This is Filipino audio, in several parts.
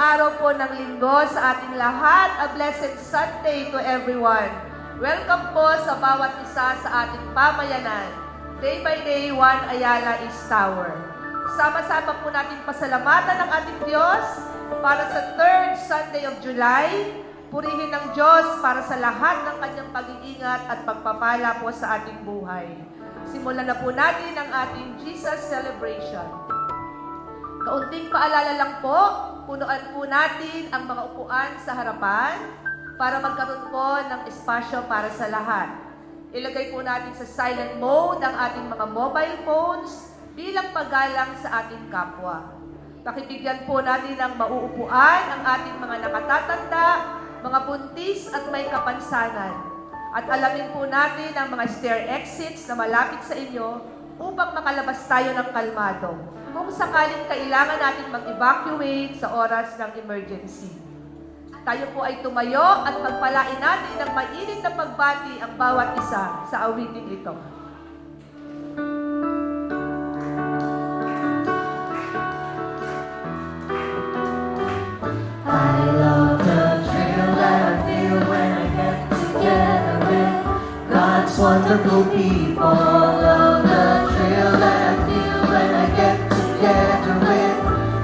araw po ng linggo sa ating lahat. A blessed Sunday to everyone. Welcome po sa bawat isa sa ating pamayanan. Day by day, One Ayala East Tower. Sama-sama po natin pasalamatan ng ating Diyos para sa 3rd Sunday of July. Purihin ng Diyos para sa lahat ng kanyang pag-iingat at pagpapala po sa ating buhay. Simulan na po natin ang ating Jesus Celebration. Kaunting paalala lang po, punuan po natin ang mga upuan sa harapan para magkaroon po ng espasyo para sa lahat. Ilagay po natin sa silent mode ang ating mga mobile phones bilang paggalang sa ating kapwa. Pakibigyan po natin ng mauupuan ang ating mga nakatatanda, mga buntis at may kapansanan. At alamin po natin ang mga stair exits na malapit sa inyo upang makalabas tayo ng kalmado kung sakaling kailangan natin mag-evacuate sa oras ng emergency. Tayo po ay tumayo at pagpalain natin ng mainit na pagbati ang bawat isa sa awiting ito. I love the thrill that I feel when I get together with God's wonderful people. Love the thrill that I feel when I get together with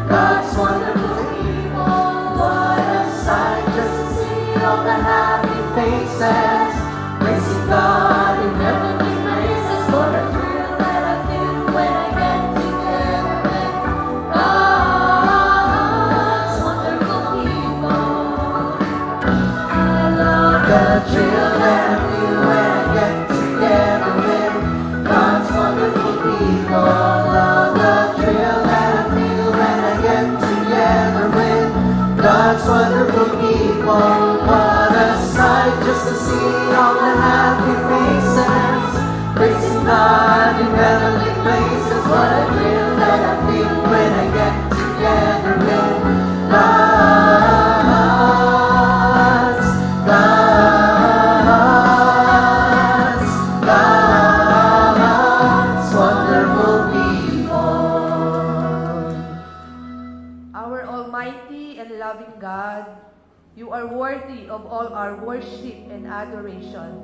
God's wonderful people. What a sight just to see all the happy faces, praising God in heavenly places. What a thrill that I feel when I get together with God's wonderful people. I love the thrill that I feel when I get together with God's wonderful people. Love the thrill that I feel when I get together with God's wonderful people. What a sight just to see all the happy faces, praising God in heavenly places. What a thrill that I feel when I get together with God's wonderful people. Our Almighty and loving God, you are worthy of all our worship and adoration.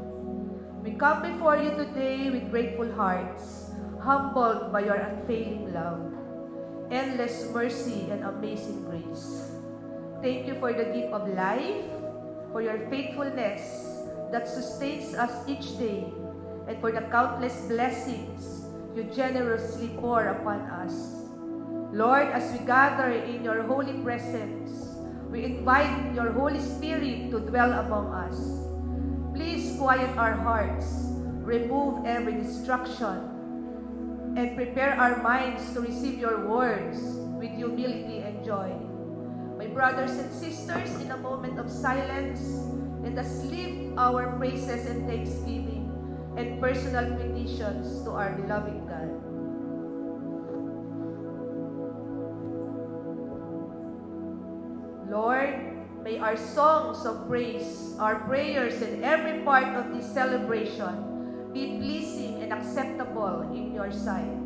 We come before you today with grateful hearts, humbled by your unfailing love, endless mercy, and amazing grace. Thank you for the gift of life, for your faithfulness that sustains us each day, and for the countless blessings you generously pour upon us. Lord, as we gather in your holy presence, we invite your Holy Spirit to dwell among us. Please quiet our hearts, remove every distraction, and prepare our minds to receive your words with humility and joy. My brothers and sisters, in a moment of silence, let us lift our praises and thanksgiving and personal petitions to our loving God. Lord, may our songs of praise, our prayers, and every part of this celebration be pleasing and acceptable in your sight.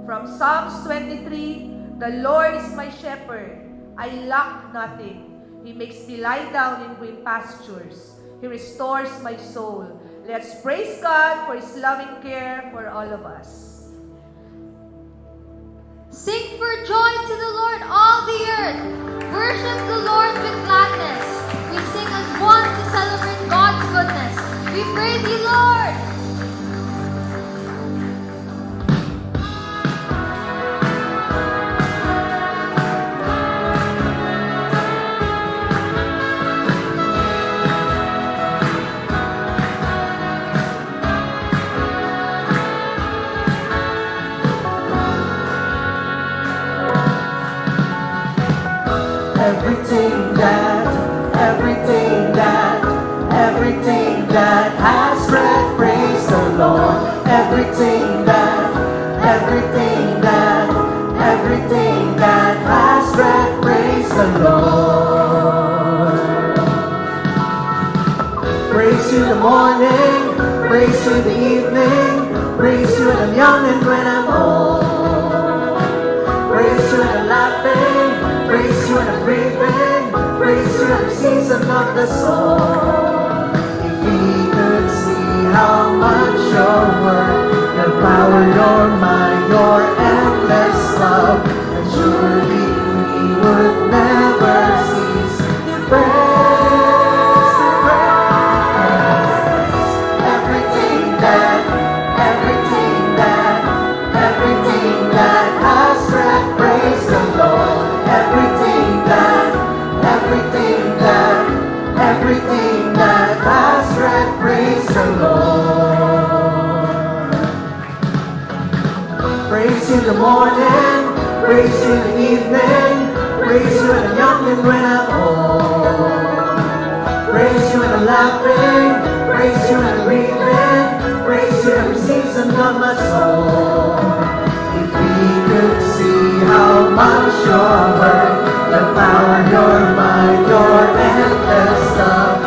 From Psalms 23, the Lord is my shepherd, I lack nothing. He makes me lie down in green pastures. He restores my soul. Let's praise God for His loving care for all of us. Sing for joy to the Lord, all the earth. Worship the Lord with gladness. We sing as one to celebrate God's goodness. We praise you, Lord. Everything that has breath, praise the Lord. Everything that has breath, praise the Lord. Praise you in the morning, praise you in the evening, praise you when I'm young and when I'm old. Praise you when I'm laughing, praise you when I'm and breathing. Praise you every season of the soul. If we could see how much your word, your power, your mind, your endless love, then surely we would never cease to praise, to praise. Everything that has breath, praise the Lord. Everything that has breath, praise the Lord. Praise you in the morning, praise you in the evening, praise you when I'm young and when I'm old. Praise you when I'm laughing, praise you when I'm breathing, praise you every season of my soul. If we could see how much your word, your power, your mind, your endless love,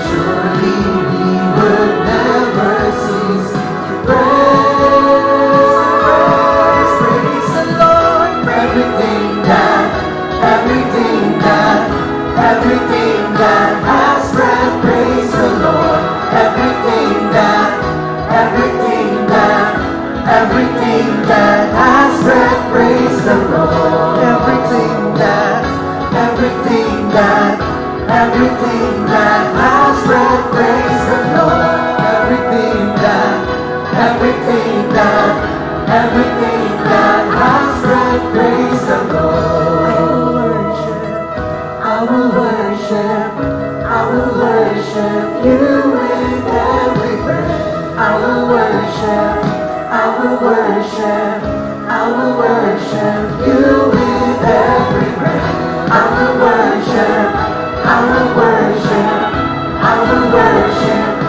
surely we would never cease to praise, praise the Lord. Everything that has breath, praise the Lord. Everything that has breath, praise the Lord. Everything that has breath, praise the Lord. Everything that has breath, praise the Lord. I will worship you with every breath. I will worship you with every breath. I will worship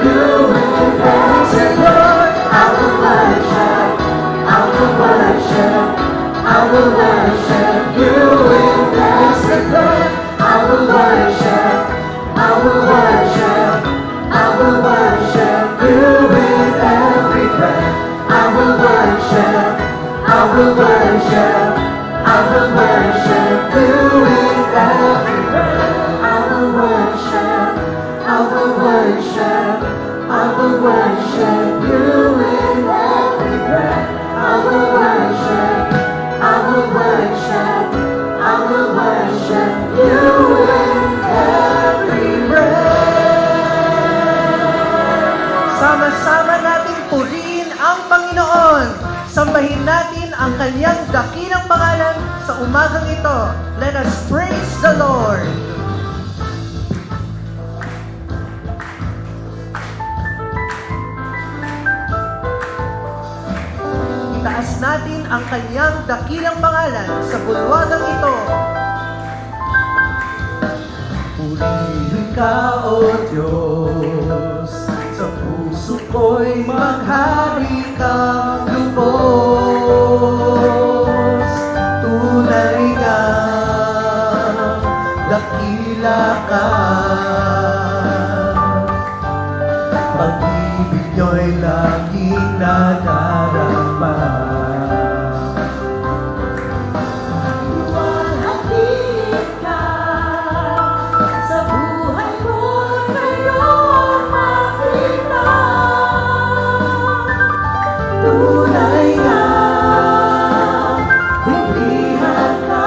you with every Lord. I will worship you with every breath. I will worship you with every breath. I will worship you with every breath. I will worship you with every breath. I will worship you with every breath. Sama-sama nating purihin ang Panginoon. Sambahin natin ang kanyang dakilang pangalan sa umagang ito. Let us praise the Lord. Itaas natin ang kanyang dakilang pangalan sa bulwagang ito. Purihin ka, O Diyos, sa puso ko'y maghari kang lubos. Tunay nga, dakila ka. Pag-ibig nyo'y laging nadarama. Luwalhati ka sa buhay ko, ngayon makita. Tunay nga, hindihan ka.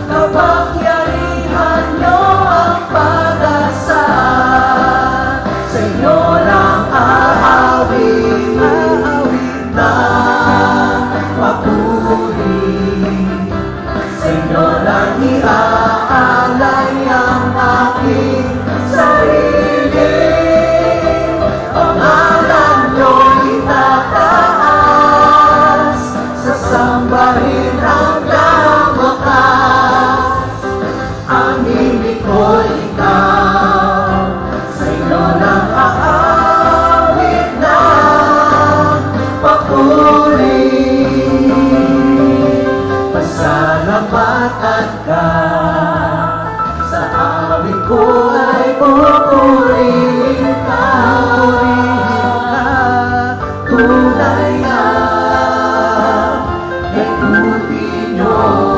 Kapangyarihan nyo ang pag-asa. Sa inyo lang aawit na papuri. Sa inyo lang iaalay ang aking sarili. Pangalan nyo'y itataas, sasambahin hanggang wakas. Ang himig ko'y ikaw, sa inyo lang aawit ng papuri. Pasalamatan ka, sa awit ko ay pupurihin ka. Tunay nga, ikutin nyo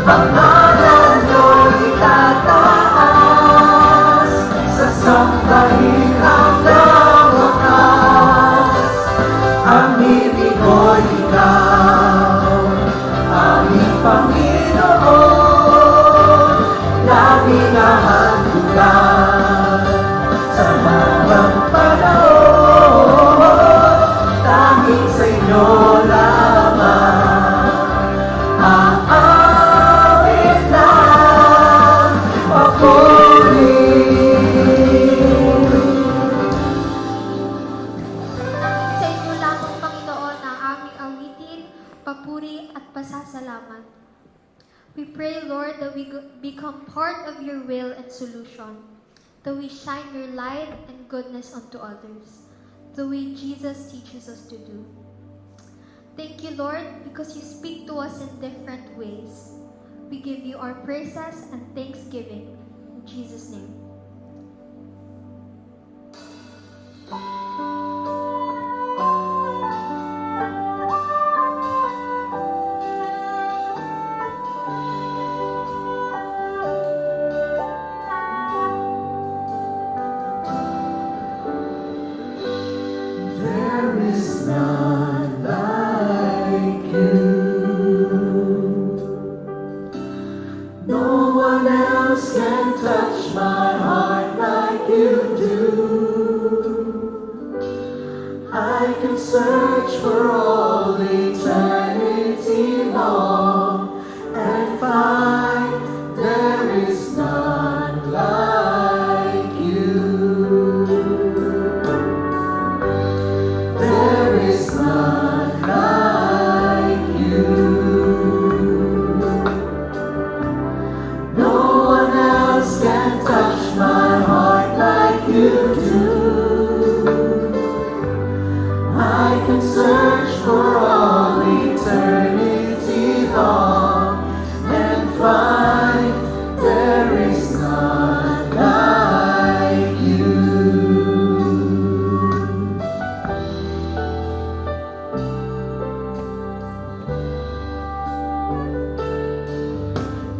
Pangalan nyo'y itataas sa sambahin hanggang wakas. Ang ibig ko'y ikaw, aming Panginoon, naming nahandugan sa habang panahon. Tanging sa inyo lamang aawit ng papuri. Sa inyo lamang, Panginoon, ang aming awitin, papuri at pasasalamat. We pray, Lord, that we become part of your will and solution, that we shine your light and goodness unto others, the way Jesus teaches us to do. Thank you, Lord, because you speak to us in different ways. We give you our praises and thanksgiving. In Jesus' name. There is none like you. No one else can touch my heart like you do. I can search for all eternity long and find there is none like you. There is none like you. No one else can touch my heart like you do. I can search for all eternity long and find there is none like you.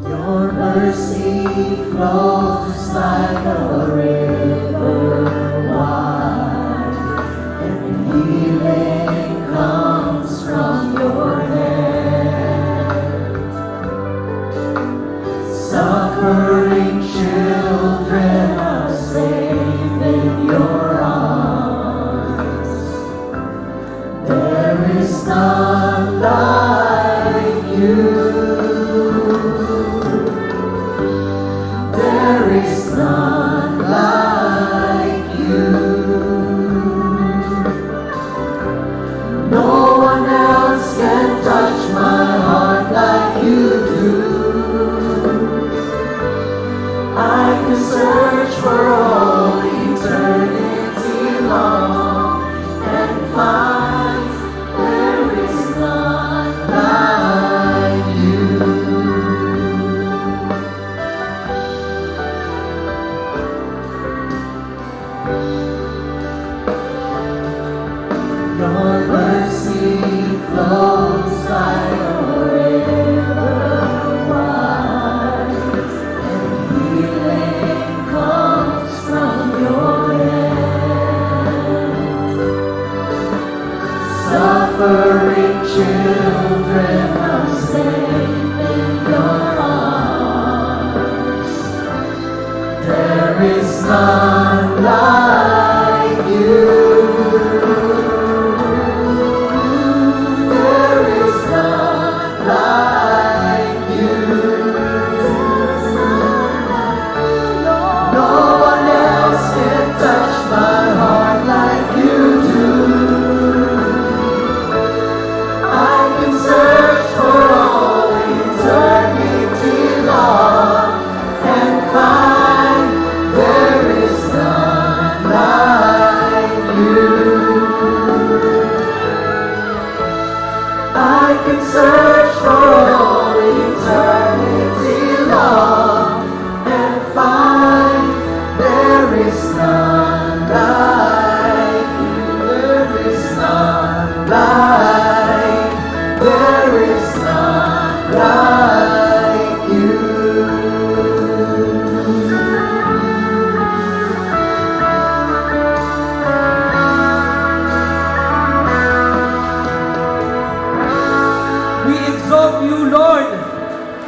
Your mercy flows like a river wide, and healing comes from your hand. Suffering children are safe in your arms. There is none like you. There is none like you. No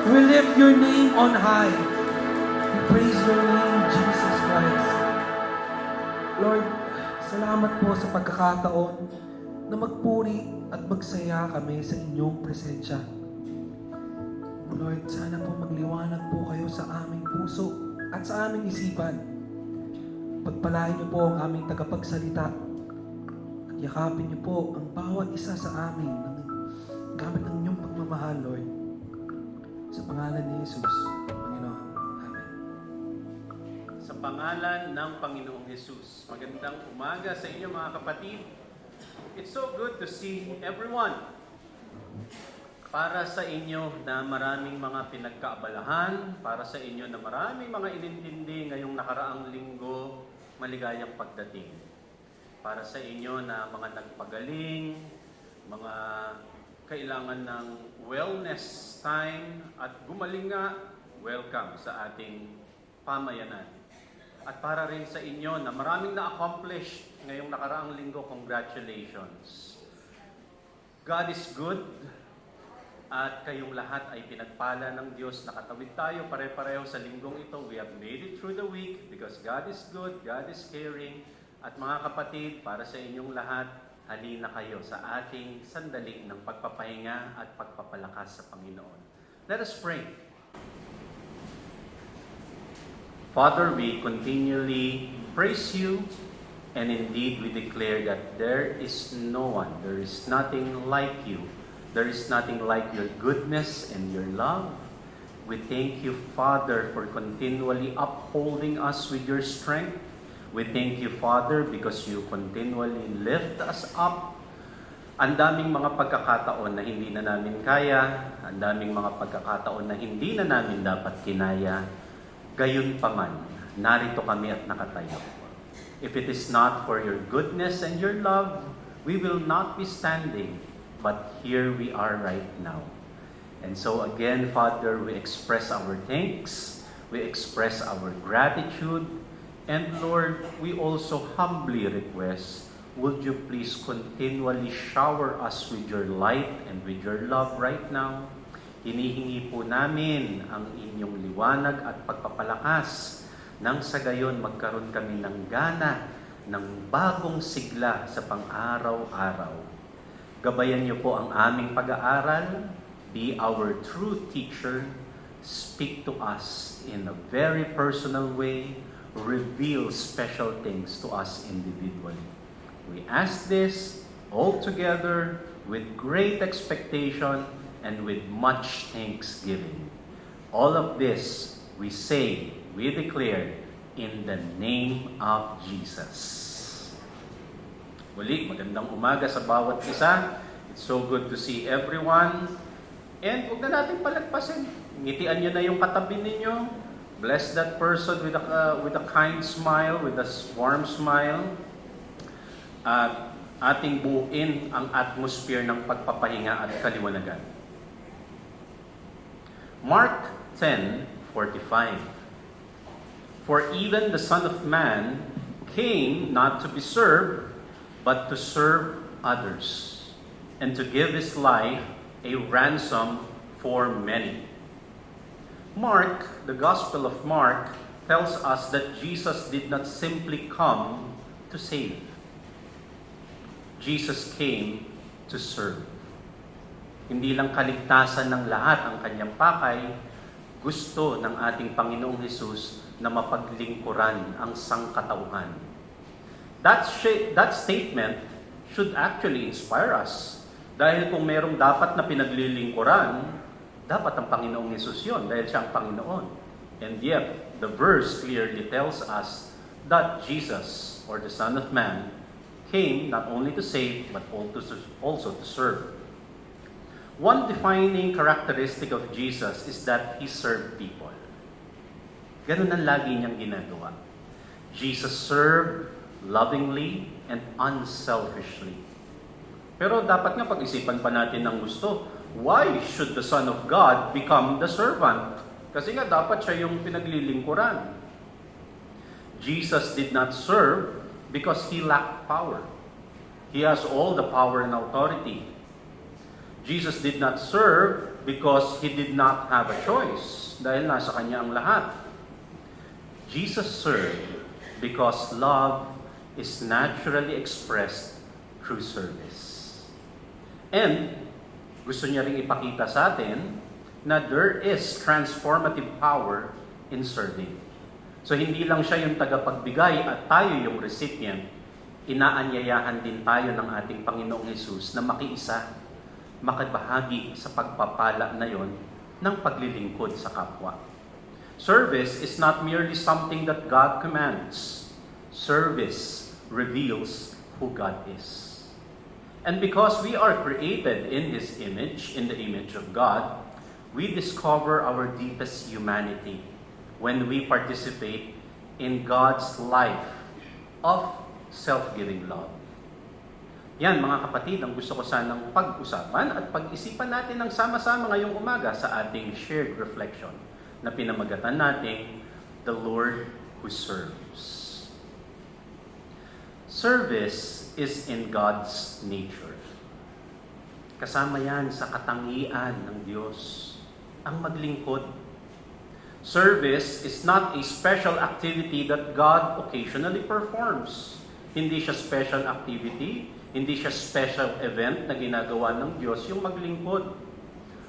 We lift your name on high. We praise your name, Jesus Christ. Lord, salamat po sa pagkakataon na magpuri at magsaya kami sa inyong presensya. Lord, sana po magliwanag po kayo sa aming puso at sa aming isipan. Pagpalain niyo po ang aming tagapagsalita at yakapin niyo po ang bawat isa sa amin gamit ng inyong pagmamahal, Lord. Sa pangalan ni Jesus, Panginoon. Amen. Sa pangalan ng Panginoong Jesus, magandang umaga sa inyo mga kapatid. It's so good to see everyone. Para sa inyo na maraming mga pinagkaabalahan, para sa inyo na maraming mga inintindi ngayong nakaraang linggo, maligayang pagdating. Para sa inyo na mga nagpagaling, mga kailangan ng wellness time at gumaling nga, welcome sa ating pamayanan. At para rin sa inyo na maraming na-accomplish ngayong nakaraang linggo, congratulations. God is good. At kayong lahat ay pinagpala ng Diyos. Nakatawid tayo pare-pareho sa linggong ito. We have made it through the week because God is good, God is caring. At mga kapatid, para sa inyong lahat, halina kayo sa ating sandali ng pagpapahinga at pagpapalakas sa Panginoon. Let us pray. Father, we continually praise you, and indeed we declare that there is no one, there is nothing like you. There is nothing like your goodness and your love. We thank you, Father, for continually upholding us with your strength. We thank you, Father, because you continually lift us up. Ang daming mga pagkakataon na hindi na namin kaya, ang daming mga pagkakataon na hindi na namin dapat kinaya. Gayunpaman, narito kami at nakatayo. If it is not for your goodness and your love, we will not be standing. But here we are right now. And so again, Father, we express our thanks, we express our gratitude, and Lord, we also humbly request, would you please continually shower us with your light and with your love right now? Hinihingi po namin ang inyong liwanag at pagpapalakas nang sa gayon magkaroon kami ng gana ng bagong sigla sa pang-araw-araw. Gabayan niyo po ang aming pag-aaral. Be our true teacher. Speak to us in a very personal way. Reveal special things to us individually. We ask this all together with great expectation and with much thanksgiving. All of this we say, we declare in the name of Jesus. Muli, magandang umaga sa bawat isa. It's so good to see everyone. And huwag na natin palagpasin. Ngitian nyo na yung katabi ninyo. Bless that person with a kind smile, with a warm smile. At ating buuin ang atmosphere ng pagpapahinga at kaliwanagan. Mark 10:45. For even the Son of Man came not to be served, but to serve others, and to give his life a ransom for many. Mark, the Gospel of Mark, tells us that Jesus did not simply come to save. Jesus came to serve. Hindi lang kaligtasan ng lahat ang kanyang pakay, gusto ng ating Panginoong Hesus na mapaglingkuran ang sangkatauhan. That statement should actually inspire us. Dahil kung merong dapat na pinaglilingkuran, dapat ang Panginoong Hesus yun, dahil siya ang Panginoon. And yet, the verse clearly tells us that Jesus, or the Son of Man, came not only to save, but also to serve. One defining characteristic of Jesus is that He served people. Ganun ang lagi niyang ginagawa. Jesus served lovingly and unselfishly. Pero dapat nga pag-isipan pa natin ng gusto, why should the Son of God become the servant? Kasi nga dapat siya yung pinaglilingkuran. Jesus did not serve because He lacked power. He has all the power and authority. Jesus did not serve because He did not have a choice dahil nasa Kanya ang lahat. Jesus served because love is naturally expressed through service. And gusto niya ring ipakita sa atin na there is transformative power in serving. So hindi lang siya yung tagapagbigay at tayo yung recipient, inaanyayahan din tayo ng ating Panginoong Hesus na makiisa, makibahagi sa pagpapala na yon ng paglilingkod sa kapwa. Service is not merely something that God commands. Service reveals who God is. And because we are created in His image, in the image of God, we discover our deepest humanity when we participate in God's life of self-giving love. Yan mga kapatid, ang gusto ko sanang pag-usapan at pag-isipan natin ng sama-sama ngayong umaga sa ating shared reflection na pinamagatan natin, The Lord Who Serves. Service is in God's nature. Kasama yan sa katangian ng Diyos, ang maglingkod. Service is not a special activity that God occasionally performs. Hindi siya special activity, hindi siya special event na ginagawa ng Diyos yung maglingkod.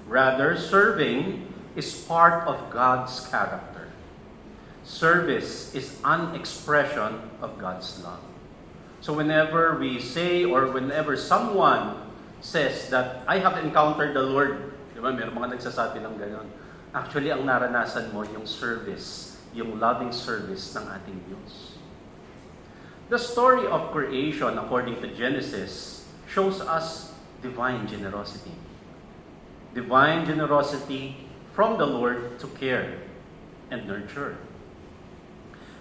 Rather, serving is part of God's character. Service is an expression of God's love. So whenever we say or whenever someone says that I have encountered the Lord, di ba, mayroong mga nagsasabi ng gano'n. Actually, ang naranasan mo yung service, yung loving service ng ating Diyos. The story of creation according to Genesis shows us divine generosity. Divine generosity from the Lord to care and nurture.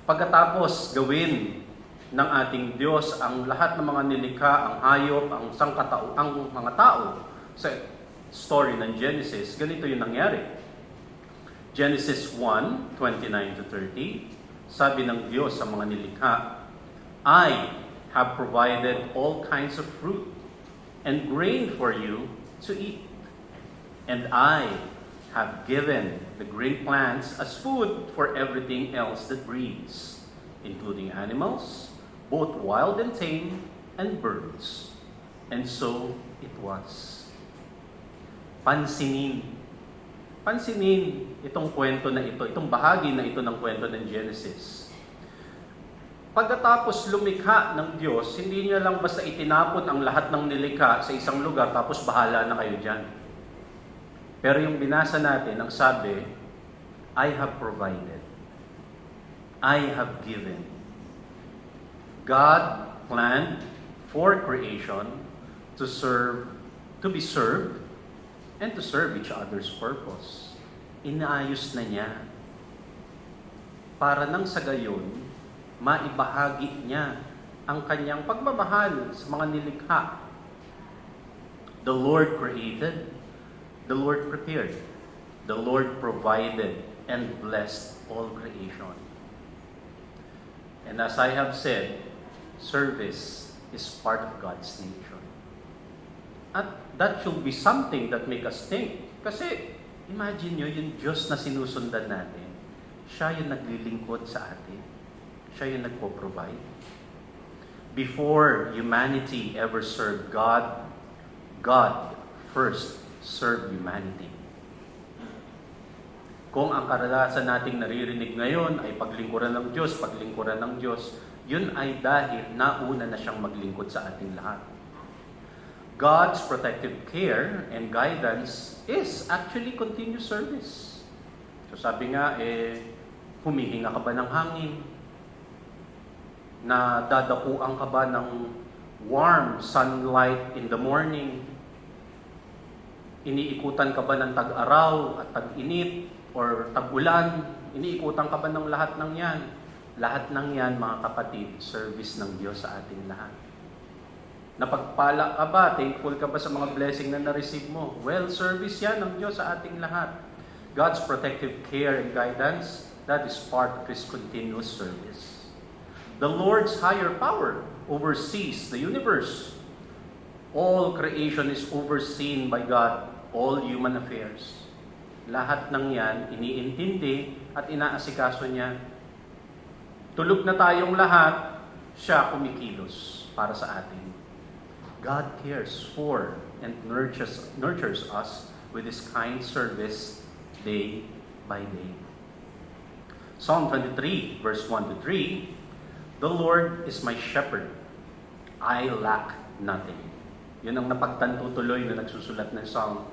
Pagkatapos gawin ng ating Diyos ang lahat ng mga nilikha, ang hayop, ang mga tao sa story ng Genesis, ganito yung nangyari. Genesis 1:29-30, sabi ng Diyos sa mga nilikha, I have provided all kinds of fruit and grain for you to eat. And I have given the green plants as food for everything else that breathes, including animals, both wild and tame, and birds. And so it was. Pansinin itong kwento na ito, itong bahagi na ito ng kwento ng Genesis. Pagkatapos lumikha ng Diyos, hindi niya lang basta itinapon ang lahat ng nilikha sa isang lugar tapos bahala na kayo dyan. Pero yung binasa natin, ang sabi, I have provided. I have given. God planned for creation to be served, and to serve each other's purpose. Inaayos na niya. Para nang sa gayon, maibahagi niya ang kanyang pagmamahal sa mga nilikha. The Lord created, the Lord prepared, the Lord provided, and blessed all creation. And as I have said, service is part of God's nature. At that should be something that make us think. Kasi, imagine nyo, yung Diyos na sinusundan natin, siya yung naglilingkod sa atin. Siya yung nagpo-provide. Before humanity ever served God, God first served humanity. Kung ang karanasan nating naririnig ngayon ay paglingkuran ng Diyos, yun ay dahil nauna na siyang maglingkod sa ating lahat. God's protective care and guidance is actually continuous service. So sabi nga, humihinga ka ba ng hangin? Nadadapuan ka ba ng warm sunlight in the morning? Iniikutan ka ba ng tag-araw at tag-init or tag-ulan? Iniikutan ka ba ng lahat ng yan? Lahat ng yan, mga kapatid, service ng Diyos sa ating lahat. Napagpala ka ba? Thankful ka ba sa mga blessing na na-receive mo? Well, service yan ng Diyos sa ating lahat. God's protective care and guidance, that is part of His continuous service. The Lord's higher power oversees the universe. All creation is overseen by God all human affairs. Lahat ng yan, iniintindi at inaasikaso niya. Tulog na tayong lahat, siya kumikilos para sa atin. God cares for and nurtures us with His kind service day by day. Psalm 23, verse 1 to 3, "The Lord is my shepherd, I lack nothing." Yun ang napagtanto tuloy na nagsusulat ng Psalm.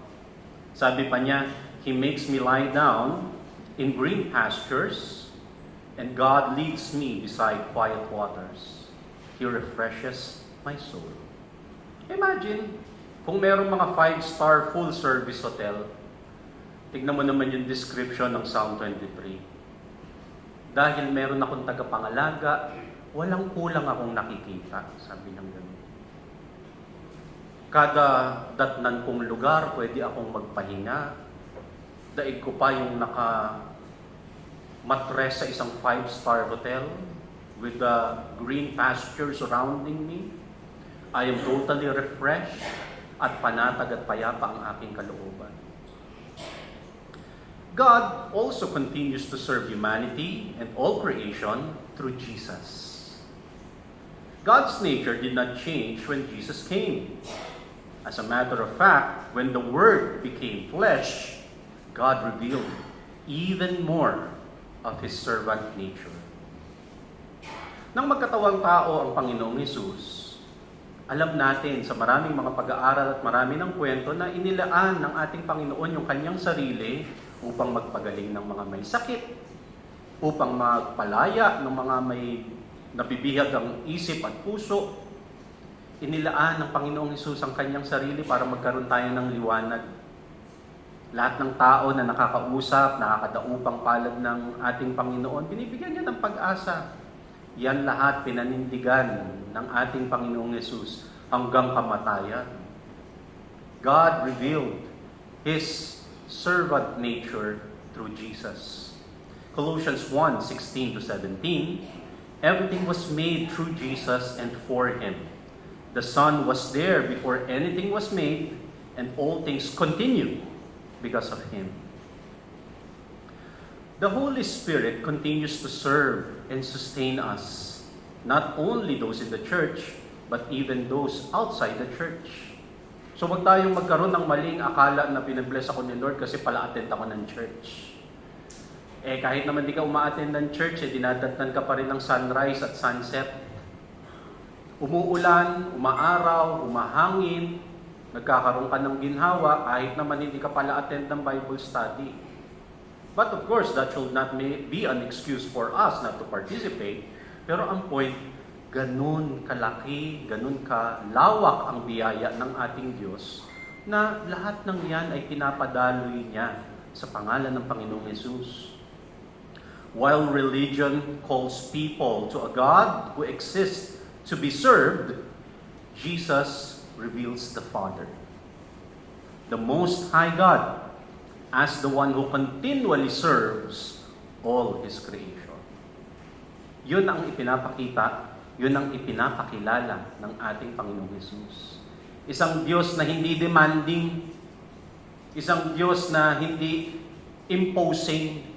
Sabi pa niya, He makes me lie down in green pastures, and God leads me beside quiet waters. He refreshes my soul. Imagine, kung merong mga 5-star full-service hotel, tignan mo naman yung description ng Psalm 23. Dahil meron akong tagapangalaga, walang kulang akong nakikita, sabi ng gano'n. Kada datnan kong lugar, pwede akong magpahinga. Daig ko pa yung matres sa isang 5-star hotel with the green pasture surrounding me. I am totally refreshed at panatag at payapa ang aking kalooban. God also continues to serve humanity and all creation through Jesus. God's nature did not change when Jesus came. As a matter of fact, when the Word became flesh, God revealed even more of His servant nature. Nang magkatawang tao ang Panginoong Hesus, alam natin sa maraming mga pag-aaral at marami ng kwento na inilaan ng ating Panginoon yung kanyang sarili upang magpagaling ng mga may sakit, upang magpalaya ng mga may nabibihag ang isip at puso. Inilaan ng Panginoong Hesus ang kanyang sarili para magkaroon tayo ng liwanag. Lahat ng tao na nakakausap, nakakadaupang palad ng ating Panginoon, binibigyan niya ng pag-asa. Yan lahat pinanindigan ng ating Panginoong Hesus hanggang kamatayan. God revealed His servant nature through Jesus. Colossians 1:16 to 17, everything was made through Jesus and for Him. The Son was there before anything was made, and all things continue because of Him. The Holy Spirit continues to serve and sustain us, not only those in the church, but even those outside the church. So wag tayong magkaroon ng maling akala na pinabless ako ni Lord kasi pala attend ako ng church. Kahit naman di ka uma-attend ng church, dinadatnan ka pa rin ng sunrise at sunset. Umuulan, umaaraw, umahangin, nagkakaroon ka ng ginhawa kahit naman hindi ka pala attend ng Bible study. But of course, that should not be an excuse for us not to participate. Pero ang point, ganun kalaki, ganun kalawak ang biyaya ng ating Diyos na lahat ng yan ay pinapadaloy niya sa pangalan ng Panginoong Hesus. While religion calls people to a God who exists to be served, Jesus reveals the Father, the Most High God, as the one who continually serves all His creation. Yun ang ipinapakita, yun ang ipinapakilala ng ating Panginoong Hesus. Isang Diyos na hindi demanding, isang Diyos na hindi imposing,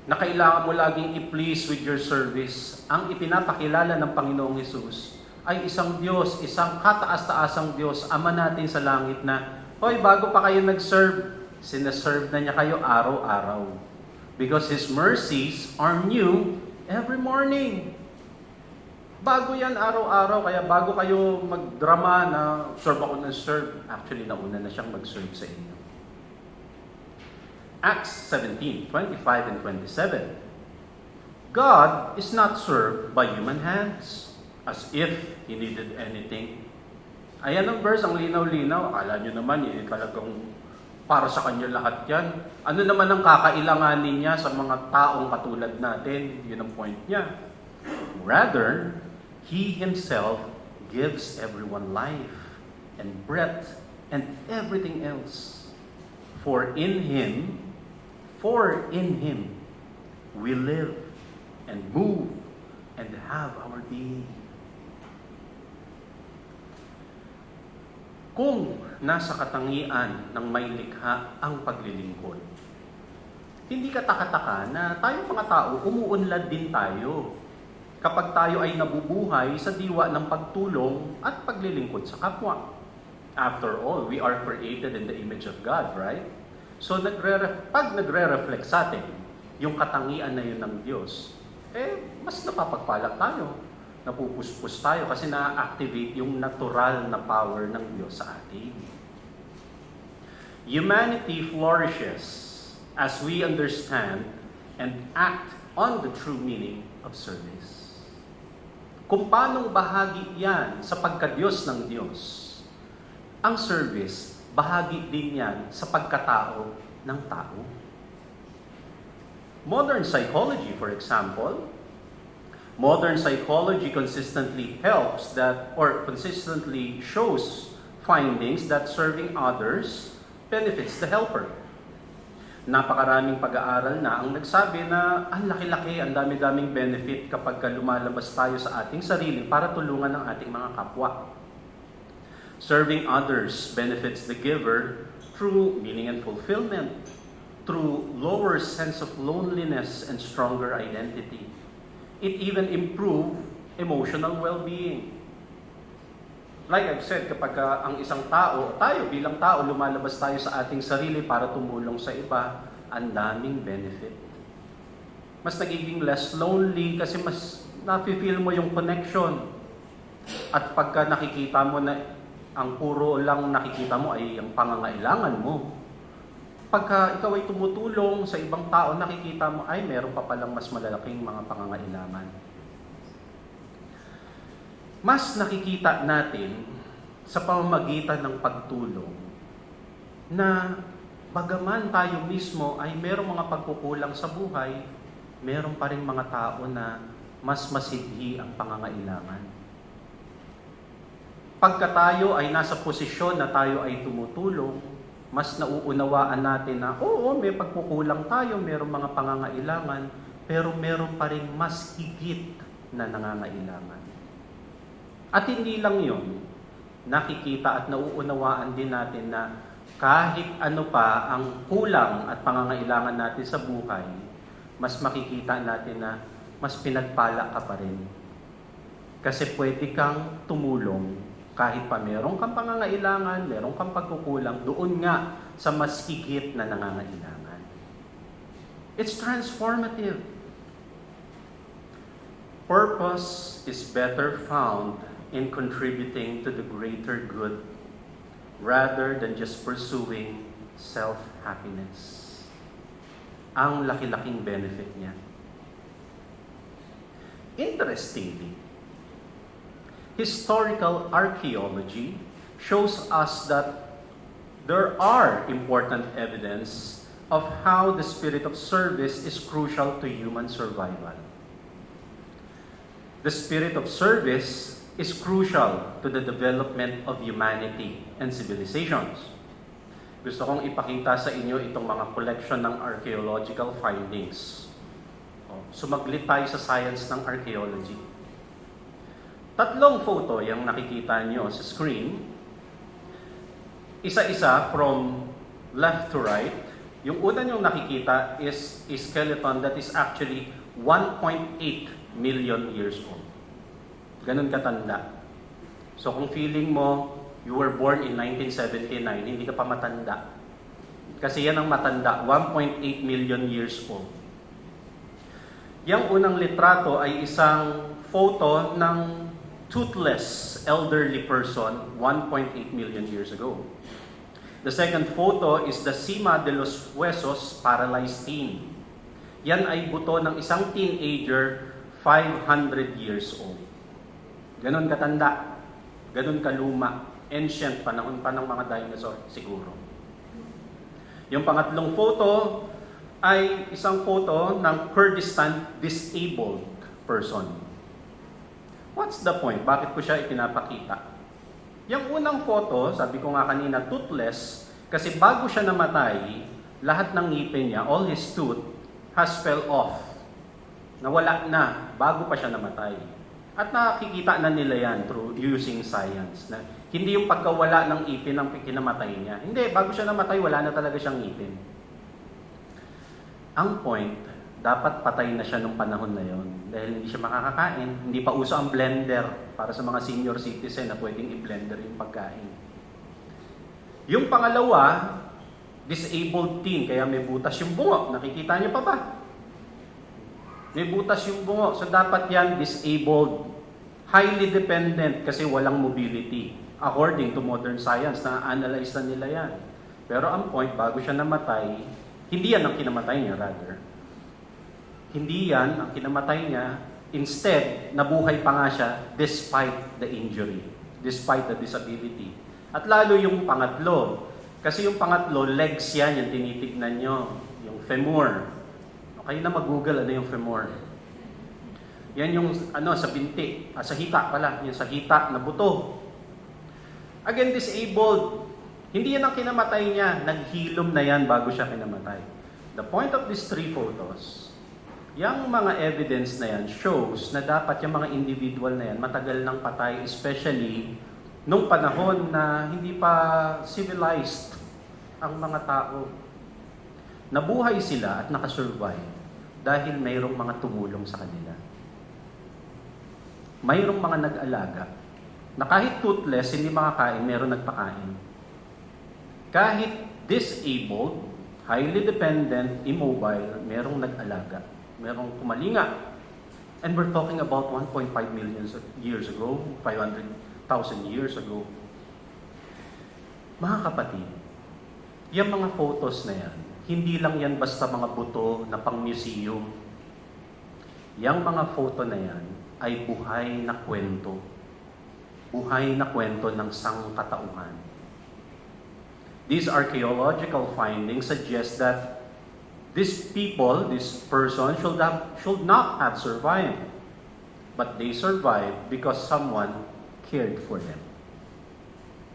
na kailangan mo laging i-please with your service. Ang ipinapakilala ng Panginoong Hesus ay isang Diyos, isang kataas-taasang Diyos, Ama natin sa langit na, hoy, bago pa kayo nag-serve, sinaserve na niya kayo araw-araw. Because His mercies are new every morning. Bago yan araw-araw, kaya bago kayo magdrama na serve ako ng serve, actually nauna na siyang mag-serve sa inyo. Acts 17:25 and 27. God is not served by human hands, as if He needed anything. Ayan ang verse, ang linaw-linaw. Akala nyo naman, talagang para sa Kanya lahat yan. Ano naman ang kakailanganin niya sa mga taong katulad natin? Yun ang point niya. Rather, He Himself gives everyone life and breath and everything else. For in Him, we live and move and have our being. kung nasa katangian ng may likha ang paglilingkod. Hindi kataka-taka na tayong mga tao, umuunlad din tayo kapag tayo ay nabubuhay sa diwa ng pagtulong at paglilingkod sa kapwa. After all, we are created in the image of God, right? So pag nagre-reflect sa atin yung katangian na yun ng Diyos, mas napapagpalak tayo, napupuspos tayo kasi na-activate yung natural na power ng Diyos sa atin. Humanity flourishes as we understand and act on the true meaning of service. Kung paanong bahagi yan sa pagka-Diyos ng Diyos, ang service, bahagi din yan sa pagkatao ng tao. Modern psychology, for example, modern psychology consistently shows findings that serving others benefits the helper. Napakaraming pag-aaral na ang nagsabi na ang laki-laki, ang dami-daming benefit kapag lumalabas tayo sa ating sarili para tulungan ang ating mga kapwa. Serving others benefits the giver through meaning and fulfillment, through lower sense of loneliness and stronger identity. It even improves emotional well-being. Like I've said, kapag ang isang tao, tayo bilang tao, lumalabas tayo sa ating sarili para tumulong sa iba, ang daming benefit. Mas nagiging less lonely kasi mas nafe-feel mo yung connection. At pagka nakikita mo na ang puro lang nakikita mo ay ang pangangailangan mo, pagka ikaw ay tumutulong sa ibang tao, nakikita mo ay meron pa palang mas malalaking mga pangangailangan. Mas nakikita natin sa pamamagitan ng pagtulong na bagaman tayo mismo ay merong mga pagkukulang sa buhay, meron pa rin mga tao na mas masidhi ang pangangailangan. Pagka tayo ay nasa posisyon na tayo ay tumutulong, mas nauunawaan natin na oo, may pagkukulang tayo, merong mga pangangailangan, pero meron pa rin mas higit na nangangailangan. At hindi lang yun, nakikita at nauunawaan din natin na kahit ano pa ang kulang at pangangailangan natin sa buhay, mas makikita natin na mas pinagpala ka pa rin. Kasi pwede kang tumulong kahit pa meron kang pangangailangan, meron kang pagkukulang, doon nga sa mas higit na nangangailangan. It's transformative. Purpose is better found in contributing to the greater good rather than just pursuing self-happiness. Ang laki-laking benefit niya. Interestingly, historical archaeology shows us that there are important evidence of how the spirit of service is crucial to human survival. The spirit of service is crucial to the development of humanity and civilizations. Gusto kong ipakita sa inyo itong mga collection ng archaeological findings. Sumaglit tayo sa science ng archaeology. 3 photo yung nakikita nyo sa screen. Isa-isa from left to right. Yung una nyo nakikita is a skeleton that is actually 1.8 million years old. Ganun katanda. So kung feeling mo, you were born in 1979, hindi ka pa matanda. Kasi yan ang matanda, 1.8 million years old. Yang unang litrato ay isang photo ng toothless elderly person 1.8 million years ago. The second photo is the Cima de los Huesos paralyzed teen. Yan ay buto ng isang teenager 500 years old. Ganon katanda, ganon kaluma, ancient, panahon pa ng mga dinosaur siguro. Yung pangatlong photo ay isang photo ng Kurdistan disabled person. What's the point? Bakit ko siya ipinapakita? Yung unang photo, sabi ko nga kanina, toothless, kasi bago siya namatay, lahat ng ngipin niya, all his tooth, has fell off. Nawala na, bago pa siya namatay. At nakikita na nila yan through using science. Na hindi yung pagkawala ng ipin ang kinamatay niya. Hindi, bago siya namatay, wala na talaga siyang ipin. Ang point, dapat patay na siya nung panahon na yon dahil hindi siya makakakain. Hindi pa uso ang blender para sa mga senior citizen na pwedeng i-blender yung pagkain. Yung pangalawa, disabled teen, kaya may butas yung bungo. Nakikita niyo pa ba? May butas yung bungo. So dapat yan disabled. Highly dependent kasi walang mobility. According to modern science, na-analyze na nila yan. Pero ang point, bago siya namatay, hindi yan ang kinamatay niya rather. Hindi yan ang kinamatay niya. Instead, nabuhay pa nga siya despite the injury. Despite the disability. At lalo yung pangatlo. Kasi yung pangatlo, legs yan, yung tinitignan nyo. Yung femur. Kayo na mag-google ano yung femur. Yan yung sa binti, sa hita pala, yung sa hita na buto. Again, disabled. Hindi yan ang kinamatay niya, naghilom na yan bago siya kinamatay. The point of these 3 photos, yung mga evidence na yan shows na dapat yung mga individual na yan matagal nang patay, especially nung panahon na hindi pa civilized ang mga tao. Nabuhay sila at nakasurvive dahil mayroong mga tumulong sa kanila. Mayroong mga nag-alaga na kahit toothless, hindi makakain, mayroong nagpakain. Kahit disabled, highly dependent, immobile, mayroong nag-alaga. Mayroong kumalinga. And we're talking about 1.5 million years ago, 500,000 years ago. Mga kapatid, yung mga photos na yan, hindi lang yan basta mga buto na pang-museum. Yang mga photo na yan ay buhay na kwento. Buhay na kwento ng sangkatauhan. These archaeological findings suggest that these people, this person, should not have survived. But they survived because someone cared for them.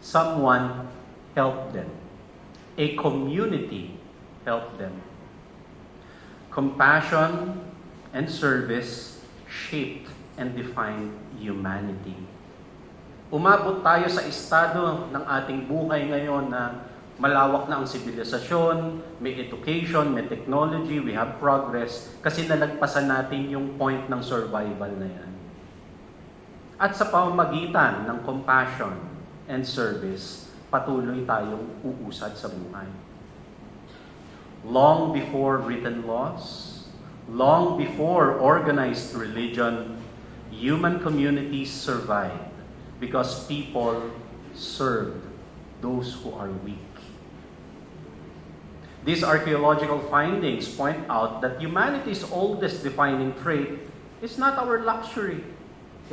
Someone helped them. A community helped them. Compassion and service shaped and defined humanity. Umabot tayo sa estado ng ating buhay ngayon na malawak na ang sibilisasyon, may education, may technology, we have progress, kasi nalagpasan natin yung point ng survival na yan. At sa pamamagitan ng compassion and service, patuloy tayong uusad sa buhay. Long before written laws, long before organized religion, human communities survived because people served those who are weak. These archaeological findings point out that humanity's oldest defining trait is not our luxury.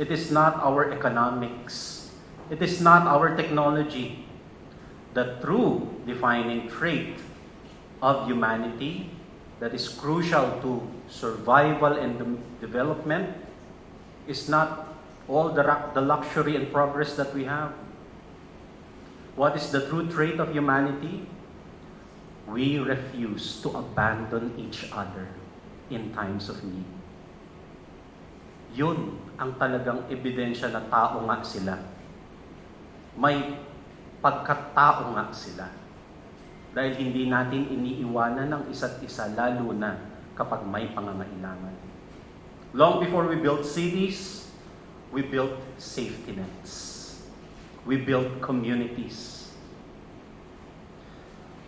It is not our economics. It is not our technology. The true defining trait of humanity that is crucial to survival and development is not all the luxury and progress that we have. What is the true trait of humanity? We refuse to abandon each other in times of need. Yun ang talagang ebidensya na tao nga sila. May pagkatao nga sila. Dahil hindi natin iniiwanan ng isa't isa, lalo na kapag may pangangailangan. Long before we built cities, we built safety nets. We built communities.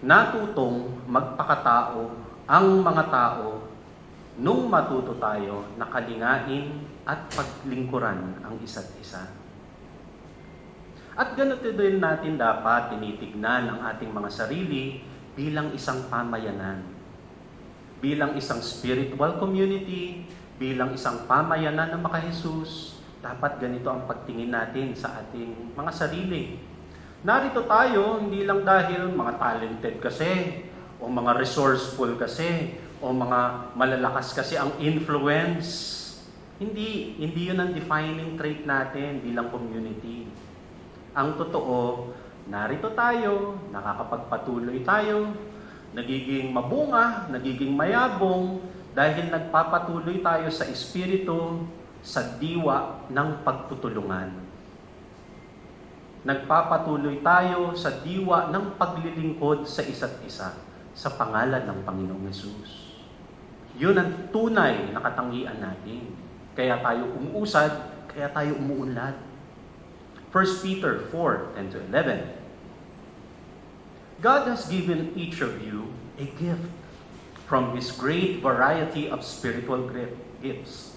Natutong magpakatao ang mga tao nung matuto tayo na kalingain at paglingkuran ang isa't isa. At ganito din natin dapat tinitignan ang ating mga sarili bilang isang pamayanan. Bilang isang spiritual community, bilang isang pamayanan ng maka-Jesus, dapat ganito ang pagtingin natin sa ating mga sarili. Narito tayo hindi lang dahil mga talented kasi, o mga resourceful kasi, o mga malalakas kasi ang influence. Hindi yun ang defining trait natin bilang community. Ang totoo, narito tayo, nakakapagpatuloy tayo, nagiging mabunga, nagiging mayabong, dahil nagpapatuloy tayo sa Espiritu sa diwa ng pagtutulungan. Nagpapatuloy tayo sa diwa ng paglilingkod sa isa't isa sa pangalan ng Panginoong Hesus. Yun ang tunay na katangian natin. Kaya tayo umuusad, kaya tayo umuunlad. 1 Peter 4:10-11. God has given each of you a gift from His great variety of spiritual gifts.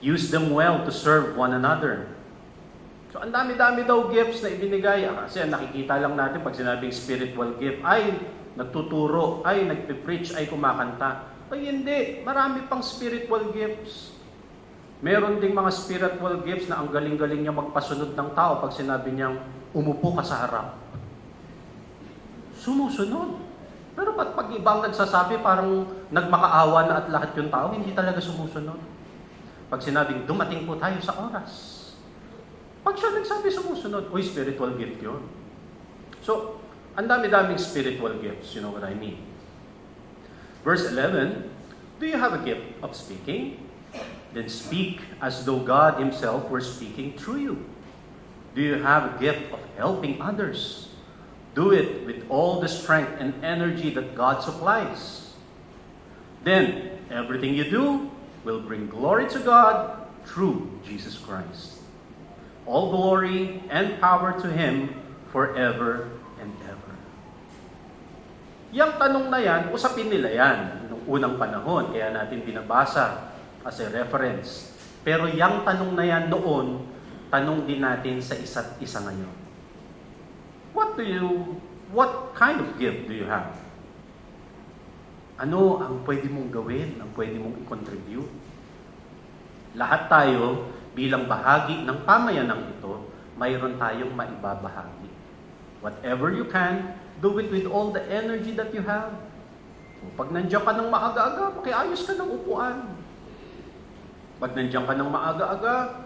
Use them well to serve one another. So, ang dami-dami daw gifts na ibinigay. Kasi nakikita lang natin pag sinabing spiritual gift, ay nagtuturo, ay nagpipreach, ay kumakanta. Ay hindi, marami pang spiritual gifts. Meron ding mga spiritual gifts na ang galing-galing niya magpasunod ng tao pag sinabi niyang umupo ka sa harap. Sumusunod. Pero pag ibang nagsasabi, parang nagmakaawa na at lahat yung tao, hindi talaga sumusunod. Pag sinabing dumating po tayo sa oras, pag siya nagsabi sumusunod, uy, spiritual gift yun. So, ang dami-daming spiritual gifts, you know what I mean. Verse 11, do you have a gift of speaking? Then speak as though God Himself were speaking through you. Do you have a gift of helping others? Do it with all the strength and energy that God supplies. Then, everything you do will bring glory to God through Jesus Christ. All glory and power to Him forever and ever. Yang tanong na yan, usapin nila yan noong unang panahon, kaya natin binabasa as a reference. Pero yang tanong na yan noon, tanong din natin sa isa't isa ngayon. What kind of gift do you have? Ano ang pwede mong gawin, ang pwede mong i-contribute? Lahat tayo, bilang bahagi ng pamayanang ito, mayroon tayong maibabahagi. Whatever you can, do it with all the energy that you have. So, pag nandiyan ka ng maaga-aga, makiayos ka ng upuan. Pag nandiyan ka ng maaga-aga,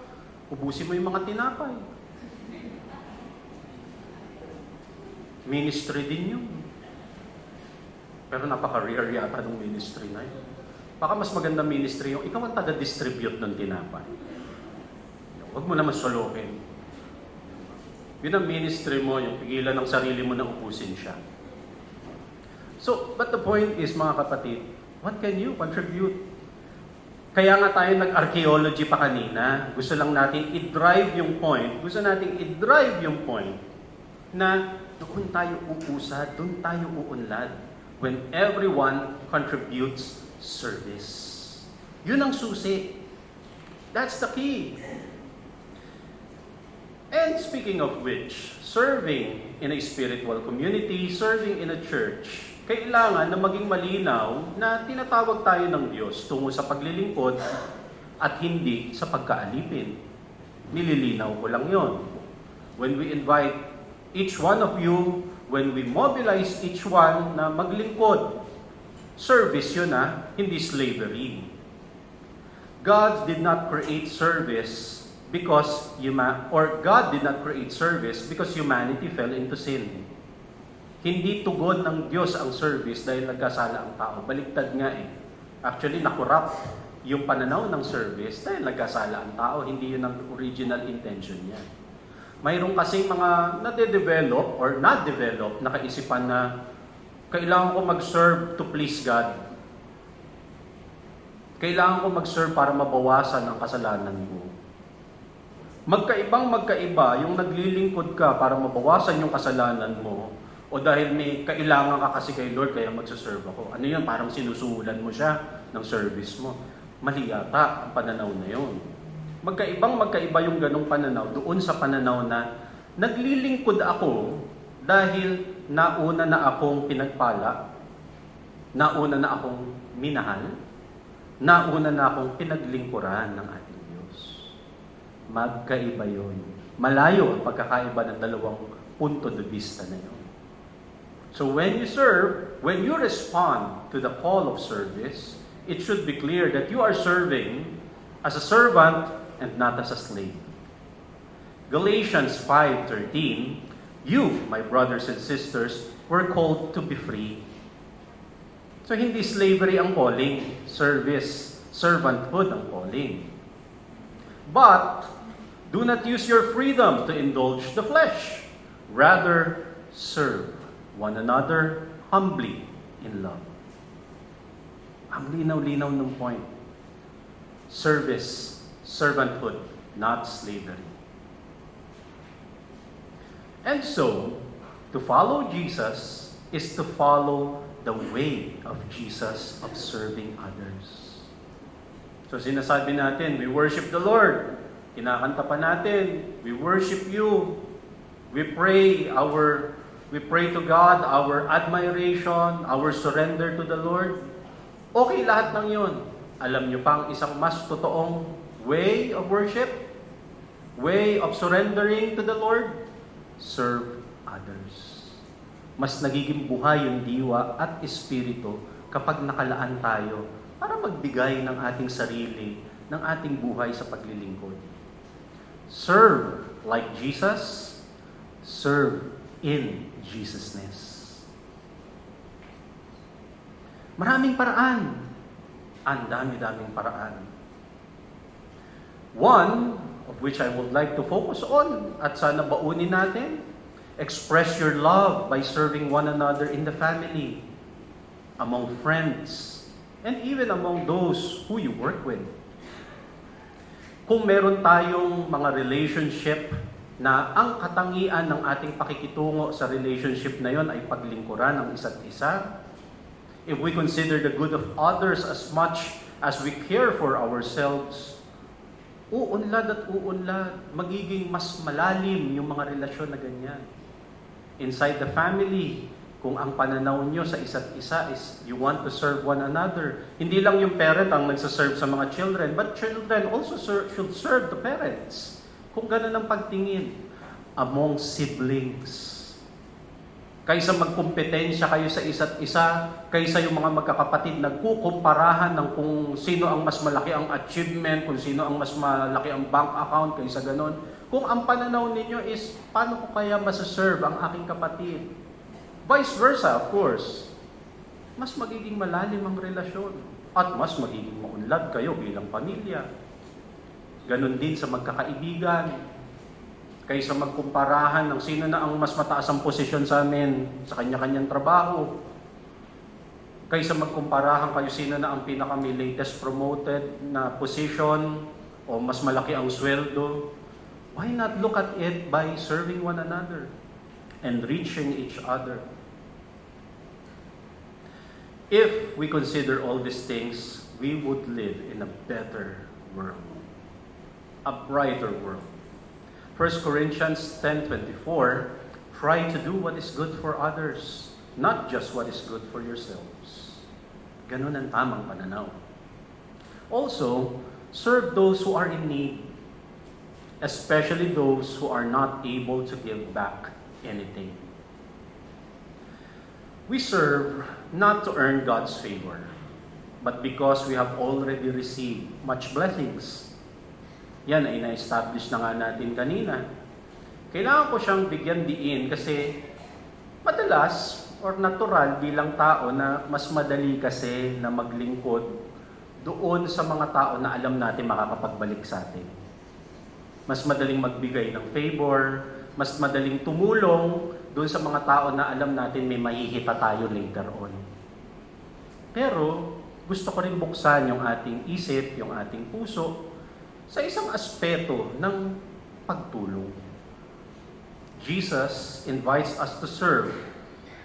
ubusin mo yung mga tinapay. Ministry din yun. Pero napaka-rare yata ng ministry na yun. Baka mas maganda ministry yung ikaw ang taga-distribute ng tinapay. Huwag mo naman solokin. Yun ang ministry mo, yung pigilan ng sarili mo na upusin siya. So, but the point is, mga kapatid, what can you contribute? Kaya nga tayo nag-archaeology pa kanina. Gusto lang natin i-drive yung point. Gusto natin i-drive yung point na doon tayo uusad, doon tayo uunlad. When everyone contributes service. Yun ang susi. That's the key. And speaking of which, serving in a spiritual community, serving in a church, kailangan na maging malinaw na tinatawag tayo ng Diyos tungo sa paglilingkod at hindi sa pagkaalipin. Nililinaw ko lang yon. When we invite each one of you, when we mobilize each one na maglingkod, service yun hindi slavery. God did not create service because God did not create service because humanity fell into sin. Hindi tugon ng Diyos ang service dahil nagkasala ang tao. Baliktad nga Actually, nakurap yung pananaw ng service dahil nagkasala ang tao. Hindi yun ang original intention niya. Mayroon kasing mga nade-develop or not-develop na kaisipan na kailangan ko mag-serve to please God. Kailangan ko mag-serve para mabawasan ang kasalanan ko. Magkaiba yung naglilingkod ka para mabawasan yung kasalanan mo o dahil may kailangan ka kasi kay Lord kaya magsaserve ako. Ano yun? Parang sinusulan mo siya ng service mo. Mali yata ang pananaw na yun. Magkaiba yung ganong pananaw doon sa pananaw na naglilingkod ako dahil nauna na akong pinagpala, nauna na akong minahal, nauna na akong pinaglingkuran ng ating Diyos. Magkaiba yun. Malayo ang pagkakaiba ng dalawang punto de vista na yun. So when you serve, when you respond to the call of service, it should be clear that you are serving as a servant and not as a slave. Galatians 5:13, you, my brothers and sisters, were called to be free. So hindi slavery ang calling, service, servanthood ang calling. But do not use your freedom to indulge the flesh. Rather, serve one another humbly in love. Ang linaw-linaw ng point. Service, servanthood, not slavery. And so, to follow Jesus is to follow the way of Jesus of serving others. So sinasabi natin, we worship the Lord. Kinakanta pa natin, we worship you. We pray to God, our admiration, our surrender to the Lord. Okay lahat ng yun. Alam nyo pa ang isang mas totoong way of worship, way of surrendering to the Lord? Serve others. Mas nagiging buhay yung diwa at espiritu kapag nakalaan tayo para magbigay ng ating sarili, ng ating buhay sa paglilingkod. Serve like Jesus, serve in Jesusness. Maraming paraan. Ang dami-daming paraan. One of which I would like to focus on at sana baunin natin, express your love by serving one another in the family, among friends, and even among those who you work with. Kung meron tayong mga relationship na ang katangian ng ating pakikitungo sa relationship na yon ay paglingkuran ng isa't isa, if we consider the good of others as much as we care for ourselves, uunlad at uunlad, magiging mas malalim yung mga relasyon na ganyan. Inside the family, kung ang pananaw nyo sa isa't isa is you want to serve one another, hindi lang yung parent ang nagsaserve sa mga children, but children also should serve the parents. Kung ganun ang pagtingin among siblings. Kaysa magkumpetensya kayo sa isa't isa, kaysa yung mga magkakapatid nagkukumparahan ng kung sino ang mas malaki ang achievement, kung sino ang mas malaki ang bank account, kaysa ganon. Kung ang pananaw ninyo is, paano ko kaya masaserve ang aking kapatid? Vice versa, of course. Mas magiging malalim ang relasyon at mas magiging maunlad kayo bilang pamilya. Ganon din sa magkakaibigan. Kaysa magkumparahan ng sino na ang mas mataas ang posisyon sa amin sa kanya-kanyang trabaho. Kaysa magkumparahan kayo sino na ang pinaka-may latest promoted na position o mas malaki ang sweldo. Why not look at it by serving one another and reaching each other? If we consider all these things, we would live in a better world, a brighter world. 1 Corinthians 10:24, try to do what is good for others, not just what is good for yourselves. Ganun ang tamang pananaw. Also, serve those who are in need, especially those who are not able to give back anything. We serve not to earn God's favor, but because we have already received much blessings. Yan ay na-establish na nga natin kanina. Kailangan ko siyang bigyan diin kasi madalas or natural bilang tao na mas madali kasi na maglingkod doon sa mga tao na alam natin makakapagbalik sa atin. Mas madaling magbigay ng favor, mas madaling tumulong doon sa mga tao na alam natin may mahihita tayo later on. Pero gusto ko rin buksan yung ating isip, yung ating puso, sa isang aspeto ng pagtulong. Jesus invites us to serve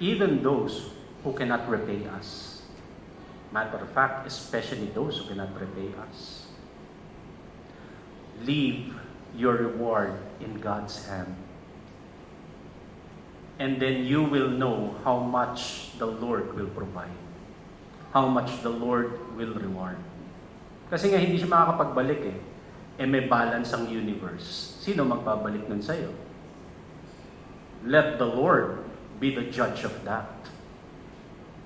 even those who cannot repay us. Matter of fact, especially those who cannot repay us. Leave your reward in God's hand. And then you will know how much the Lord will provide. How much the Lord will reward. Kasi nga hindi siya makakapagbalik eh. May balance ang universe. Sino magbabalik nun sa'yo? Let the Lord be the judge of that.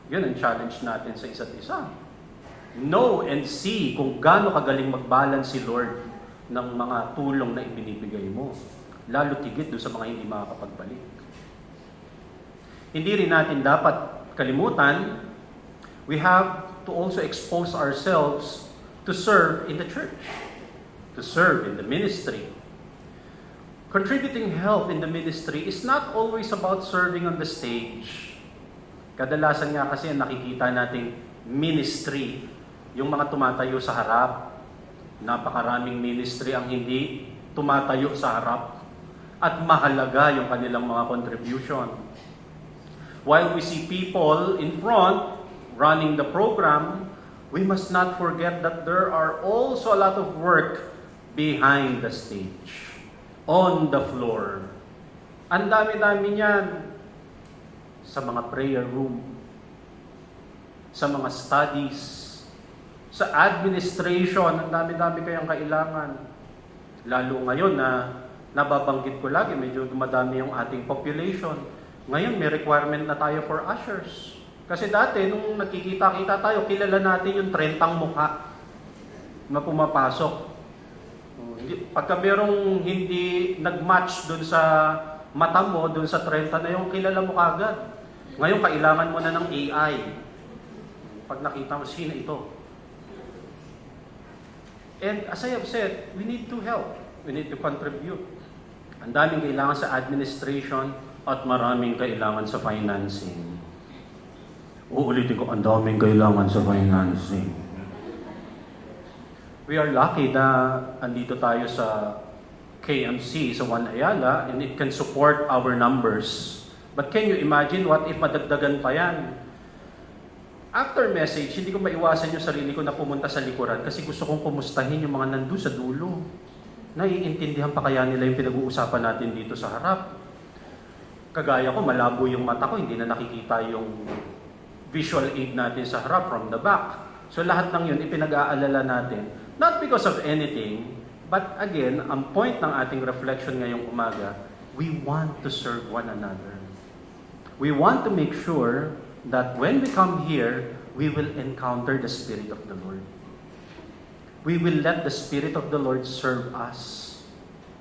Yun ang challenge natin sa isa't isa. Know and see kung gaano kagaling mag-balance si Lord ng mga tulong na ibinibigay mo. Lalo tigit doon sa mga hindi makakapagbalik. Hindi rin natin dapat kalimutan, we have to also expose ourselves to serve in the church. to serve in the ministry. Contributing help in the ministry is not always about serving on the stage. Kadalasan nga kasi ang nakikita nating ministry, yung mga tumatayo sa harap. Napakaraming ministry ang hindi tumatayo sa harap. At mahalaga yung kanilang mga contribution. While we see people in front running the program, we must not forget that there are also a lot of work behind the stage, on the floor. Ang dami-dami niyan sa mga prayer room, sa mga studies, sa administration, ang dami-dami kayang kailangan. Lalo ngayon na nababanggit ko lagi, medyo dumadami yung ating population. Ngayon may requirement na tayo for ushers. Kasi dati, nung nagkikita-kita tayo, kilala natin yung 30 mukha na pumapasok. Pagka merong hindi nag-match dun sa mata mo, dun sa 30 na yung kilala mo kagad. Ngayon, kailangan mo na ng AI. Pag nakita mo, sino ito? And as I have said, we need to help. We need to contribute. Ang daming kailangan sa administration at maraming kailangan sa financing. Uulitin ko, ang daming kailangan sa financing. We are lucky na andito tayo sa KMC, sa One Ayala, and it can support our numbers. But can you imagine what if madagdagan pa yan? After message, hindi ko maiwasan yung sarili ko na pumunta sa likuran kasi gusto kong kumustahin yung mga nandun sa dulo. Naiintindihan pa kaya nila yung pinag-uusapan natin dito sa harap. Kagaya ko, malabo yung mata ko, hindi na nakikita yung visual aid natin sa harap from the back. So lahat ng yun, ipinag-aalala natin. Not because of anything, but again, ang point ng ating reflection ngayong umaga, we want to serve one another. We want to make sure that when we come here, we will encounter the Spirit of the Lord. We will let the Spirit of the Lord serve us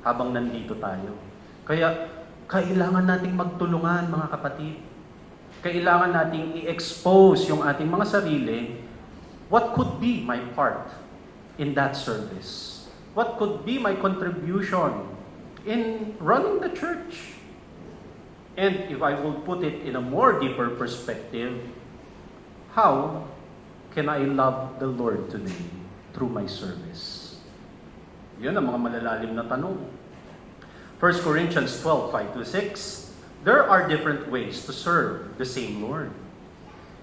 habang nandito tayo. Kaya, kailangan nating magtulungan, mga kapatid. Kailangan nating i-expose yung ating mga sarili. What could be my part in that service? What could be my contribution in running the church? And if I will put it in a more deeper perspective, how can I love the Lord today through my service? Yun ang mga malalalim na tanong. 1 Corinthians 12:5-6, there are different ways to serve the same Lord.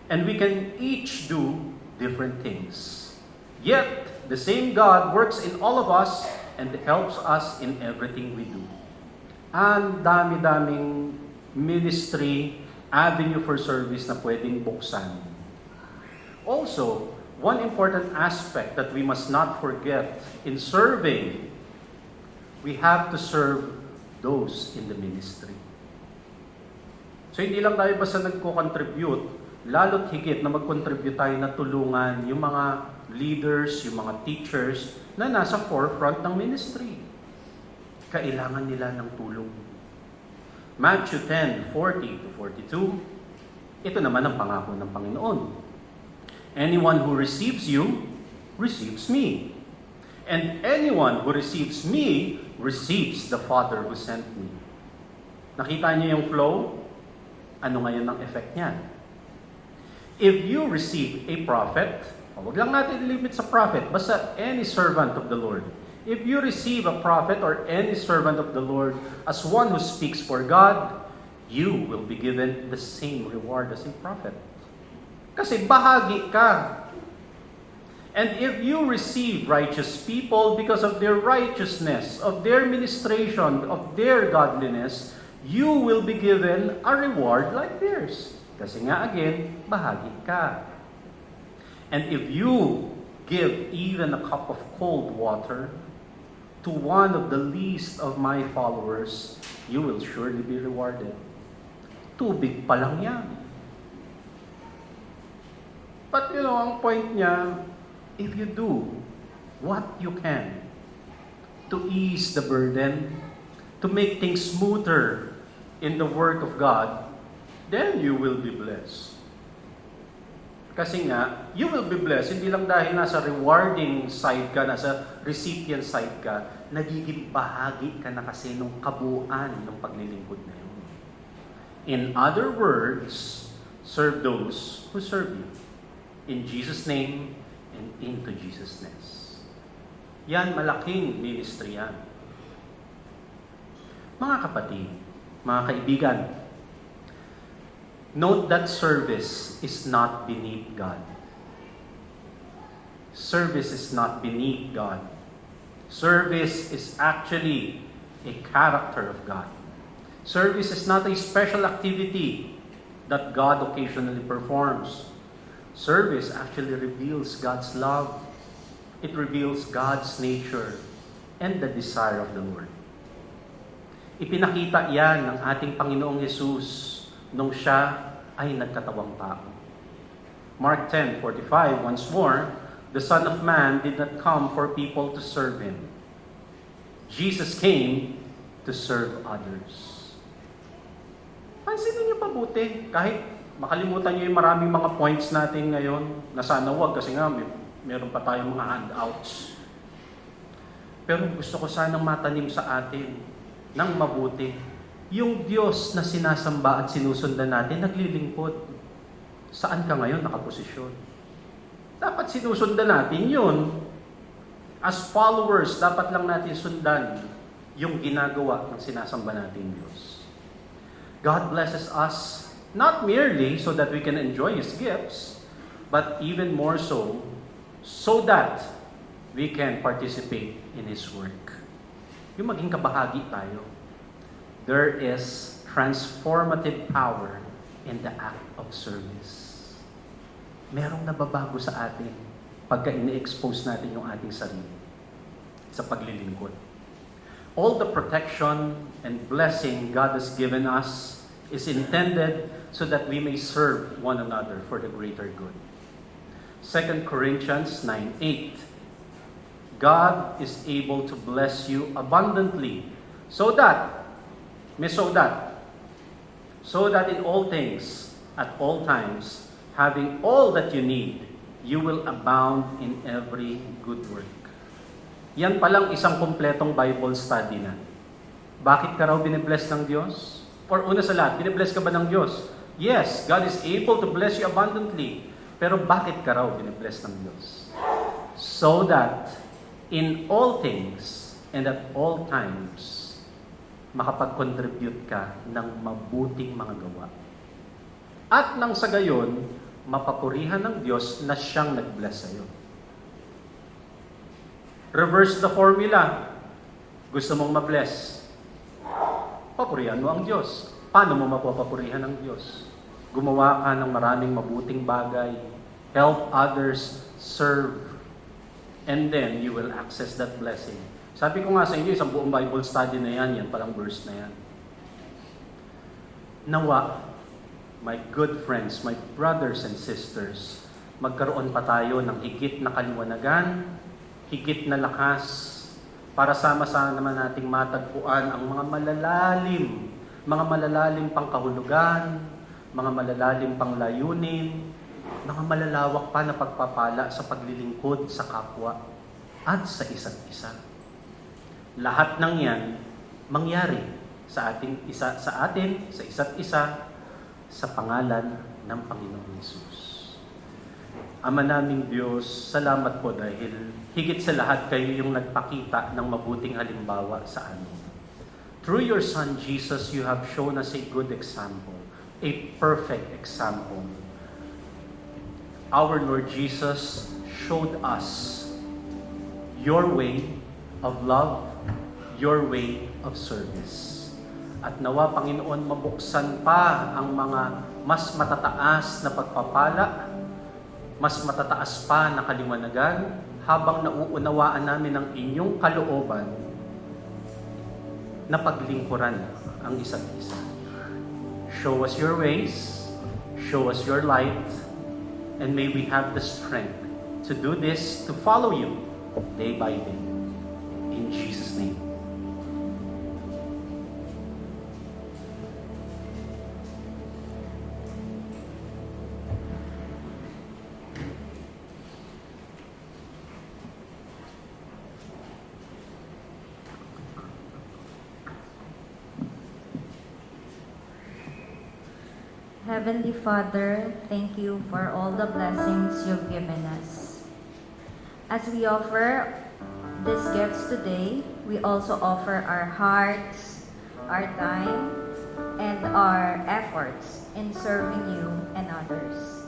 And we can each do different things. Yet, the same God works in all of us and helps us in everything we do. Ang dami-daming ministry, avenue for service na pwedeng buksan. Also, one important aspect that we must not forget in serving, we have to serve those in the ministry. So hindi lang tayo basta nagko-contribute, lalo't higit na mag-contribute tayo na tulungan yung mga leaders, yung mga teachers na nasa forefront ng ministry. Kailangan nila ng tulong. Matthew 10:40-42, ito naman ang pangako ng Panginoon. Anyone who receives you, receives me. And anyone who receives me, receives the Father who sent me. Nakita niyo yung flow? Ano ngayon ang effect niyan? If you receive a prophet, huwag lang natin limit sa prophet, basta any servant of the Lord. If you receive a prophet or any servant of the Lord as one who speaks for God, you will be given the same reward as a prophet. Kasi bahagi ka. And if you receive righteous people because of their righteousness, of their ministration, of their godliness, you will be given a reward like theirs. Kasi nga again, bahagi ka. And if you give even a cup of cold water to one of the least of my followers, you will surely be rewarded. Tubig pa lang yan. But ang point niya, if you do what you can to ease the burden, to make things smoother in the work of God, then you will be blessed. Kasi nga, you will be blessed, hindi lang dahil nasa rewarding side ka, nasa recipient side ka, nagiging bahagi ka na kasi nung kabuuan ng paglilingkod na yun. In other words, serve those who serve you. In Jesus' name and into Jesus' Yan, malaking ministry yan. Mga kapatid, mga kaibigan, note that service is not beneath God. Service is not beneath God. Service is actually a character of God. Service is not a special activity that God occasionally performs. Service actually reveals God's love. It reveals God's nature and the desire of the Lord. Ipinakita yan ng ating Panginoong Yesus nung siya ay nagkatawang tao. Mark 10:45, once more, the Son of Man did not come for people to serve Him. Jesus came to serve others. Pansinin niyo pabuti, kahit makalimutan niyo yung maraming mga points natin ngayon, na sana wag kasi nga meron pa tayong mga handouts. Pero gusto ko sanang matanim sa atin ng mabuti. Yung Diyos na sinasamba at sinusundan natin, naglilingkod. Saan ka ngayon nakaposisyon? Dapat sinusundan natin yun. As followers, dapat lang natin sundan yung ginagawa ng sinasamba nating Diyos. God blesses us not merely so that we can enjoy His gifts, but even more so that we can participate in His work. Yung maging kabahagi tayo. There is transformative power in the act of service. Merong nababago sa atin pagka ini-expose natin yung ating sarili sa paglilingkod. All the protection and blessing God has given us is intended so that we may serve one another for the greater good. 2 Corinthians 9:8. God is able to bless you abundantly so that in all things, at all times, having all that you need, you will abound in every good work. Yan palang isang kumpletong Bible study na. Bakit ka raw binibless ng Diyos? Or una sa lahat, binibless ka ba ng Diyos? Yes, God is able to bless you abundantly. Pero bakit ka raw binibless ng Diyos? So that in all things and at all times, makapag-contribute ka ng mabuting mga gawa. At nang sa gayon, mapapurihan ng Diyos na siyang nag-bless sa'yo. Reverse the formula. Gusto mong ma-bless? Papurihan mo ang Diyos. Paano mo mapapapurihan ng Diyos? Gumawa ka ng maraming mabuting bagay. Help others, serve. And then, you will access that blessing. Sabi ko nga sa inyo, isang buong Bible study na yan palang verse na yan. Nawa, my good friends, my brothers and sisters, magkaroon pa tayo ng higit na kaliwanagan, higit na lakas, para sama-sama naman nating matagpuan ang mga malalalim pang kahulugan, mga malalalim pang layunin, mga malalawak pa na pagpapala sa paglilingkod sa kapwa at sa isa't isa. Lahat ng yan mangyari sa atin, sa isa't isa, sa pangalan ng Panginoong Hesus. Ama naming Diyos, salamat po dahil higit sa lahat kayo yung nagpakita ng mabuting halimbawa sa amin. Through your Son Jesus, you have shown us a good example, a perfect example. Our Lord Jesus showed us your way of love, your way of service. At nawa, Panginoon, mabuksan pa ang mga mas matataas na pagpapala, mas matataas pa na kaliwanagan, habang nauunawaan namin ang inyong kalooban na paglingkuran ang isa't isa. Show us your ways, show us your light, and may we have the strength to do this, to follow you day by day. In Jesus' name. Heavenly Father, thank you for all the blessings you've given us. As we offer these gifts today, we also offer our hearts, our time, and our efforts in serving you and others.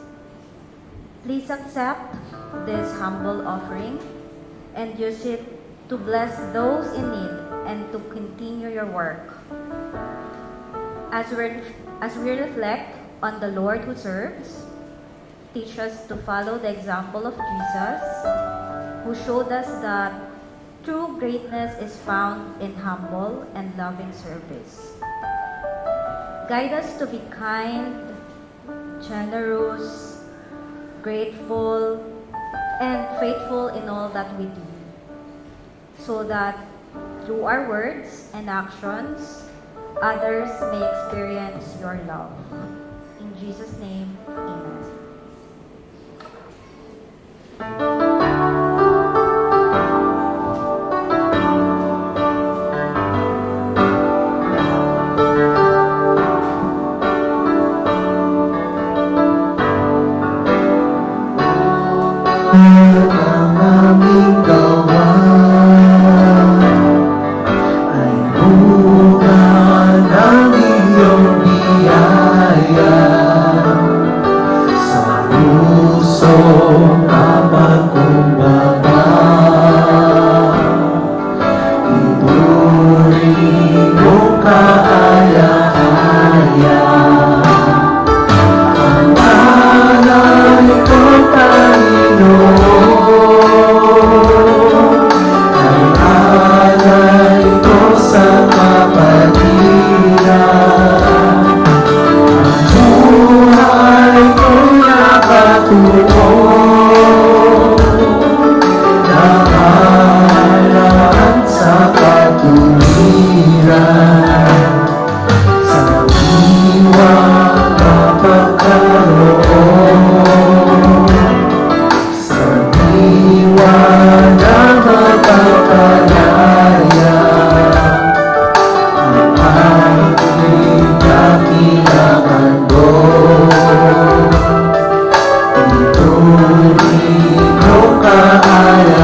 Please accept this humble offering and use it to bless those in need and to continue your work. As we reflect on the Lord who serves, teach us to follow the example of Jesus, who showed us that true greatness is found in humble and loving service. Guide us to be kind, generous, grateful, and faithful in all that we do, so that through our words and actions, others may experience your love. In Jesus' name, amen. Ang aming gawa ay bunga ng iyong biyaya. Sa pusong kapagkumbaba, ituring mong kaaya-aya. Ang alay ko, Panginoon, ay alay ko sa kapatiran. Ang buhay ko'y nakatuon, nakalaan sa katuwiran. Sa diwa mapagkaroon, sa diwa na mapapalaya, ang aking dakilangan mo. Ituring mo kaaya-aya.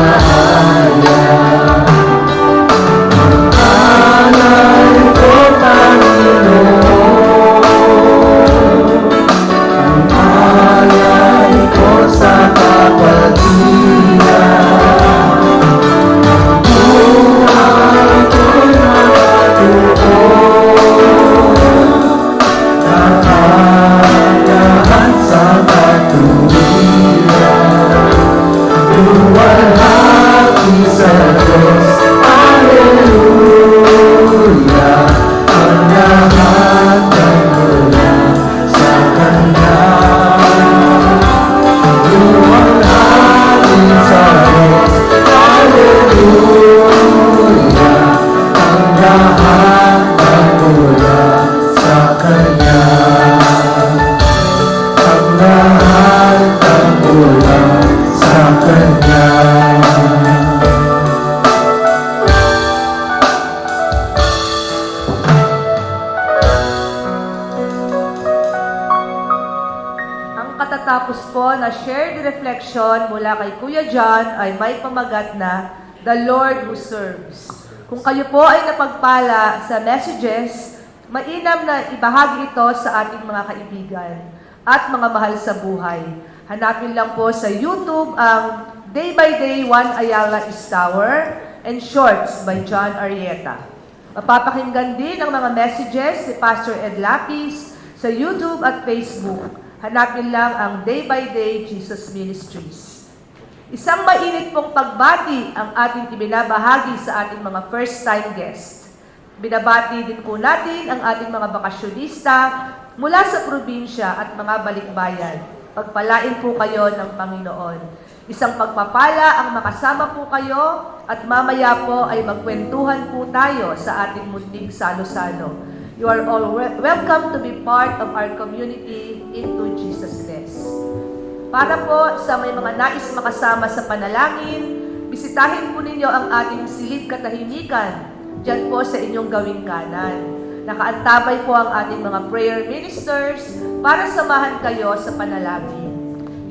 Ang alay ko, Panginoon, ang alay ko sa kapatiran. Buhay ko'y nakatuon, nakalaan sa katuwiran. Luwalhati sa Diyos, Alleluia. Ang lahat ay mula sa Kanya. Luwalhati sa Diyos, Alleluia. Ang lahat ay mula sa Kanya. Ang lahat ay mula sa Kanya. Ang katatapos po na shared reflection mula kay Kuya John ay may pamagat na The Lord Who Serves. Kung kayo po ay napagpala sa messages, mainam na ibahagi ito sa ating mga kaibigan at mga mahal sa buhay. Hanapin lang po sa YouTube ang Day by Day, Juan Ayala is Tower and Shorts by John Arrieta. Mapapakinggan din ang mga messages ni Pastor Ed Lapis sa YouTube at Facebook. Hanapin lang ang Day by Day Jesus Ministries. Isang mainit pong pagbati ang ating ibinabahagi sa ating mga first-time guests. Binabati din po natin ang ating mga bakasyonista mula sa probinsya at mga balikbayan. Pagpalain po kayo ng Panginoon. Isang pagpapala ang makasama po kayo at mamaya po ay magkwentuhan po tayo sa ating munting salo-salo. You are all welcome to be part of our community into Jesus-ness. Para po sa may mga nais makasama sa panalangin, bisitahin po ninyo ang ating silid katahimikan dyan po sa inyong gawing kanan. Nakaantabay po ang ating mga prayer ministers para samahan kayo sa panalangin.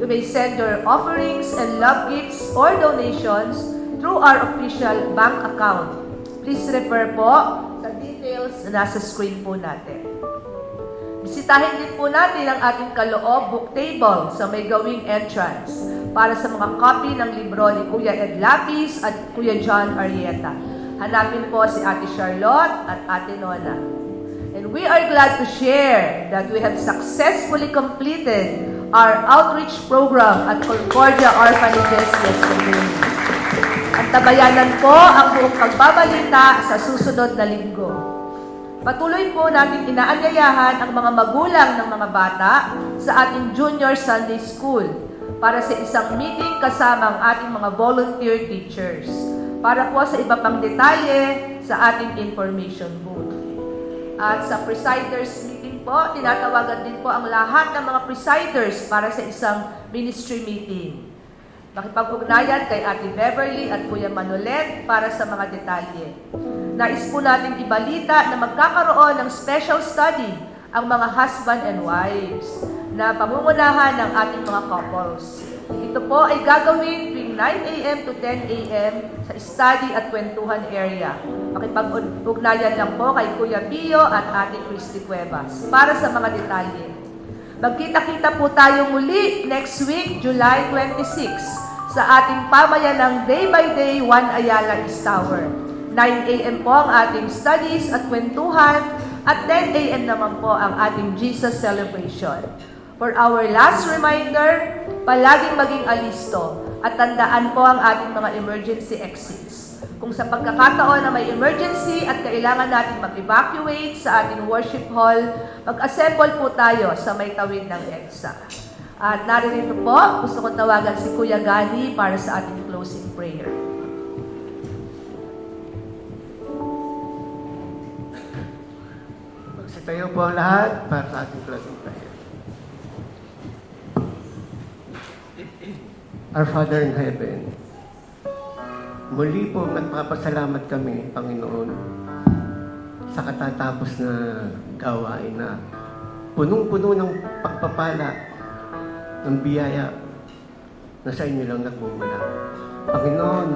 You may send your offerings and love gifts or donations through our official bank account. Please refer po sa details na nasa screen po natin. Bisitahin din po natin ang ating kaloob book table sa may gawing entrance para sa mga copy ng libro ni Kuya Ed Lapis at Kuya John Arieta. Hanapin po si Ate Charlotte at Ate Nona. And we are glad to share that we have successfully completed our outreach program at Concordia Orphanages yesterday. At tabayanan po ang buong pagbabalita sa susunod na linggo. Patuloy po natin inaanyayahan ang mga magulang ng mga bata sa ating Junior Sunday School para sa isang meeting kasama ang ating mga volunteer teachers para po sa iba pang detalye sa ating information booth. At sa presiders meeting po, tinatawagan din po ang lahat ng mga presiders para sa isang ministry meeting. Makipag-ugnayan kay Ate Beverly at Kuya Manolet para sa mga detalye. Nais po natin ibalita na magkakaroon ng special study ang mga husband and wives na pangungunahan ng ating mga couples. Ito po ay gagawin tuwing 9 a.m. to 10 a.m. sa study at kwentuhan area. Makipag-ugnayan lang po kay Kuya Pio at Ate Christy Cuevas para sa mga detalye. Magkita-kita po tayo muli next week, July 26, sa ating pamayanang Day by Day 1 Ayala East Tower. 9 a.m. po ang ating studies at kwentuhan at 10 a.m. naman po ang ating Jesus Celebration. For our last reminder, palaging maging alisto at tandaan po ang ating mga emergency exits. Kung sa pagkakataon na may emergency at kailangan natin mag-evacuate sa ating worship hall, mag-assemble po tayo sa may tawid ng EDSA. At narito po, gusto ko tawagan si Kuya Gani para sa ating closing prayer. Magsitayo po ang lahat para sa ating closing prayer. Our Father in Heaven, muli po nagpapasalamat kami, Panginoon, sa katatapos na gawain na punong-puno ng pagpapala, ng biyaya na sa inyo lang nagmumula. Panginoon,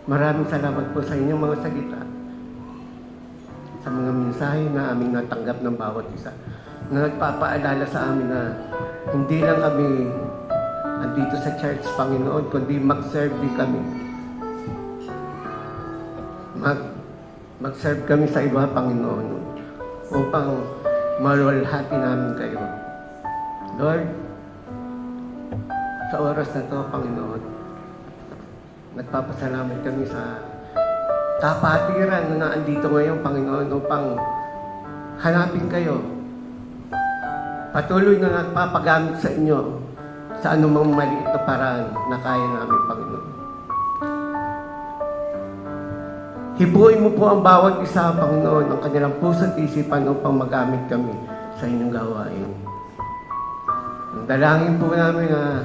maraming salamat po sa inyong mga salita, sa mga mensahe na aming natanggap ng bawat isa, na nagpapaalala sa amin na hindi lang kami andito sa church, Panginoon, kundi mag-serve din kami. Mag-serve kami sa iba, Panginoon, upang maluwalhati namin kayo. Lord, sa oras na to, Panginoon, nagpapasalamat kami sa kapatiran na naandito ngayon, Panginoon, upang hanapin kayo. Patuloy na nagpapagamit sa inyo sa anumang maliit na paraan na kaya namin, Panginoon. Hibuin mo po ang bawat isa, Panginoon, ng kanilang puso at isipan upang magamit kami sa inyong gawain. Ang dalangin po namin na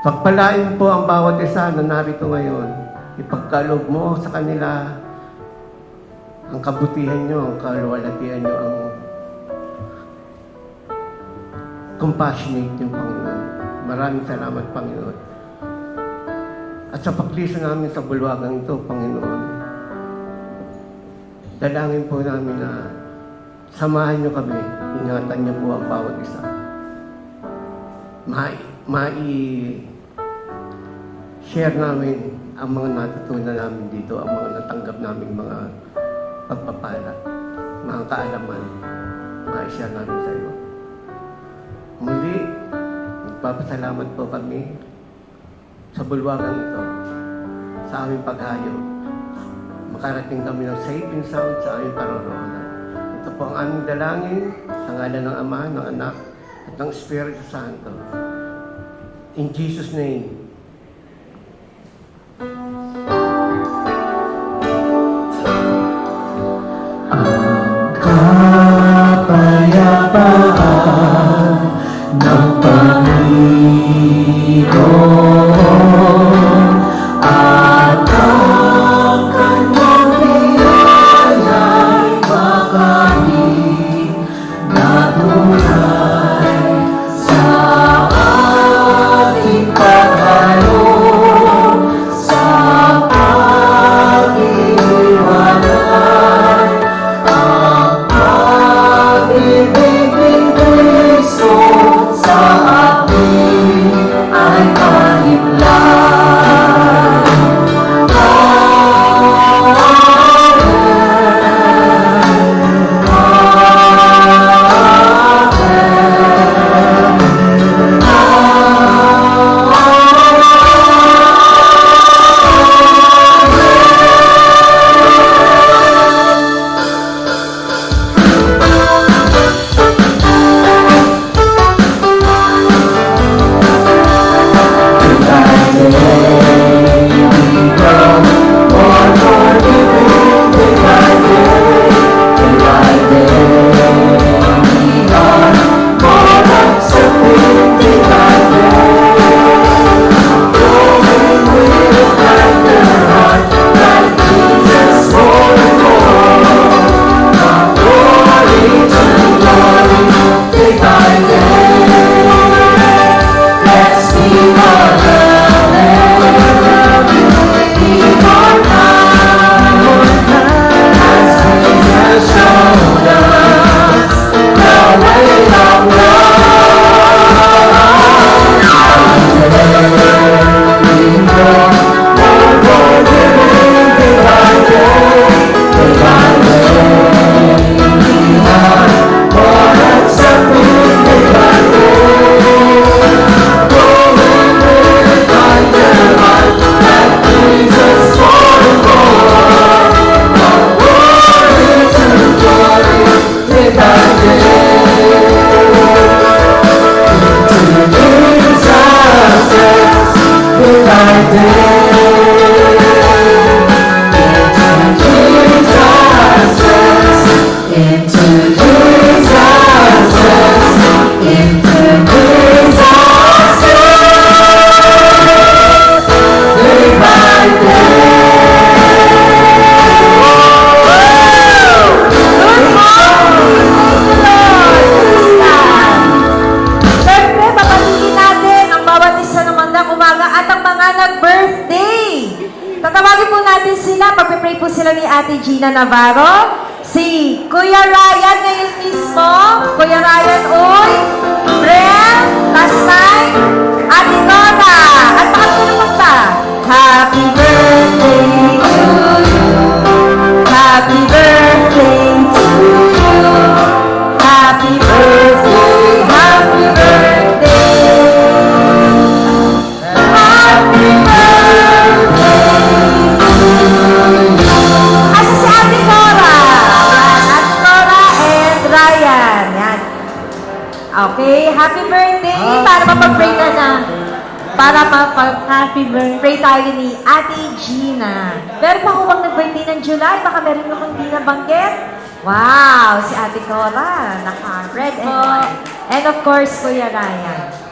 pagpalain po ang bawat isa na narito ngayon. Ipagkaloob mo sa kanila ang kabutihan nyo, ang kaluwalhatian nyo, ang compassionate yung Panginoon. Maraming salamat, Panginoon. At sa paglisan namin sa bulwagang ito, Panginoon, dalangin po namin na samahan nyo kami, ingatan nyo po ang bawat isa. Share namin ang mga natutunan namin dito, ang mga natanggap namin mga pagpapala, mga kaalaman, ma-share namin sa iyo. Muli, nagpapasalamat po kami sa bulwagan ito, sa aming paghayo. Makarating kami ng safe and sound sa aming paroroonan. Ito po ang aming dalangin sa ngalan ng Ama, ng Anak, at ng Espiritu Santo. In Jesus' name. Kapayapaan ng Panginoon at ang kanyang biyaya'y Siyempre, papatigin natin ang bawat isa ng magandang umaga at ang mga nag-birthday. Tatawagin po natin sila, pagpipray po sila ni Ate Gina Navarro, si Kuya Ryan ngayon mismo, Kuya Ryan Uy, Brel, Tasay, Ate Nora, at pakatulong pa. Happy birthday to you. Happy birthday to you. Happy birthday, happy birthday. Happy birthday to you. Asa si Ate Nora? Ate Nora and Ryan. Yan. Okay, happy birthday. Para mapag-pray ka na. Para mapag-happy birthday. Pray tayo ni Ate Gina. Meron pa bang nag-birthday ng July? Baka meron mo kung hindi nabanggit. Wow, si Ate Cora. Naka-red and white. And of course, Kuya Ryan.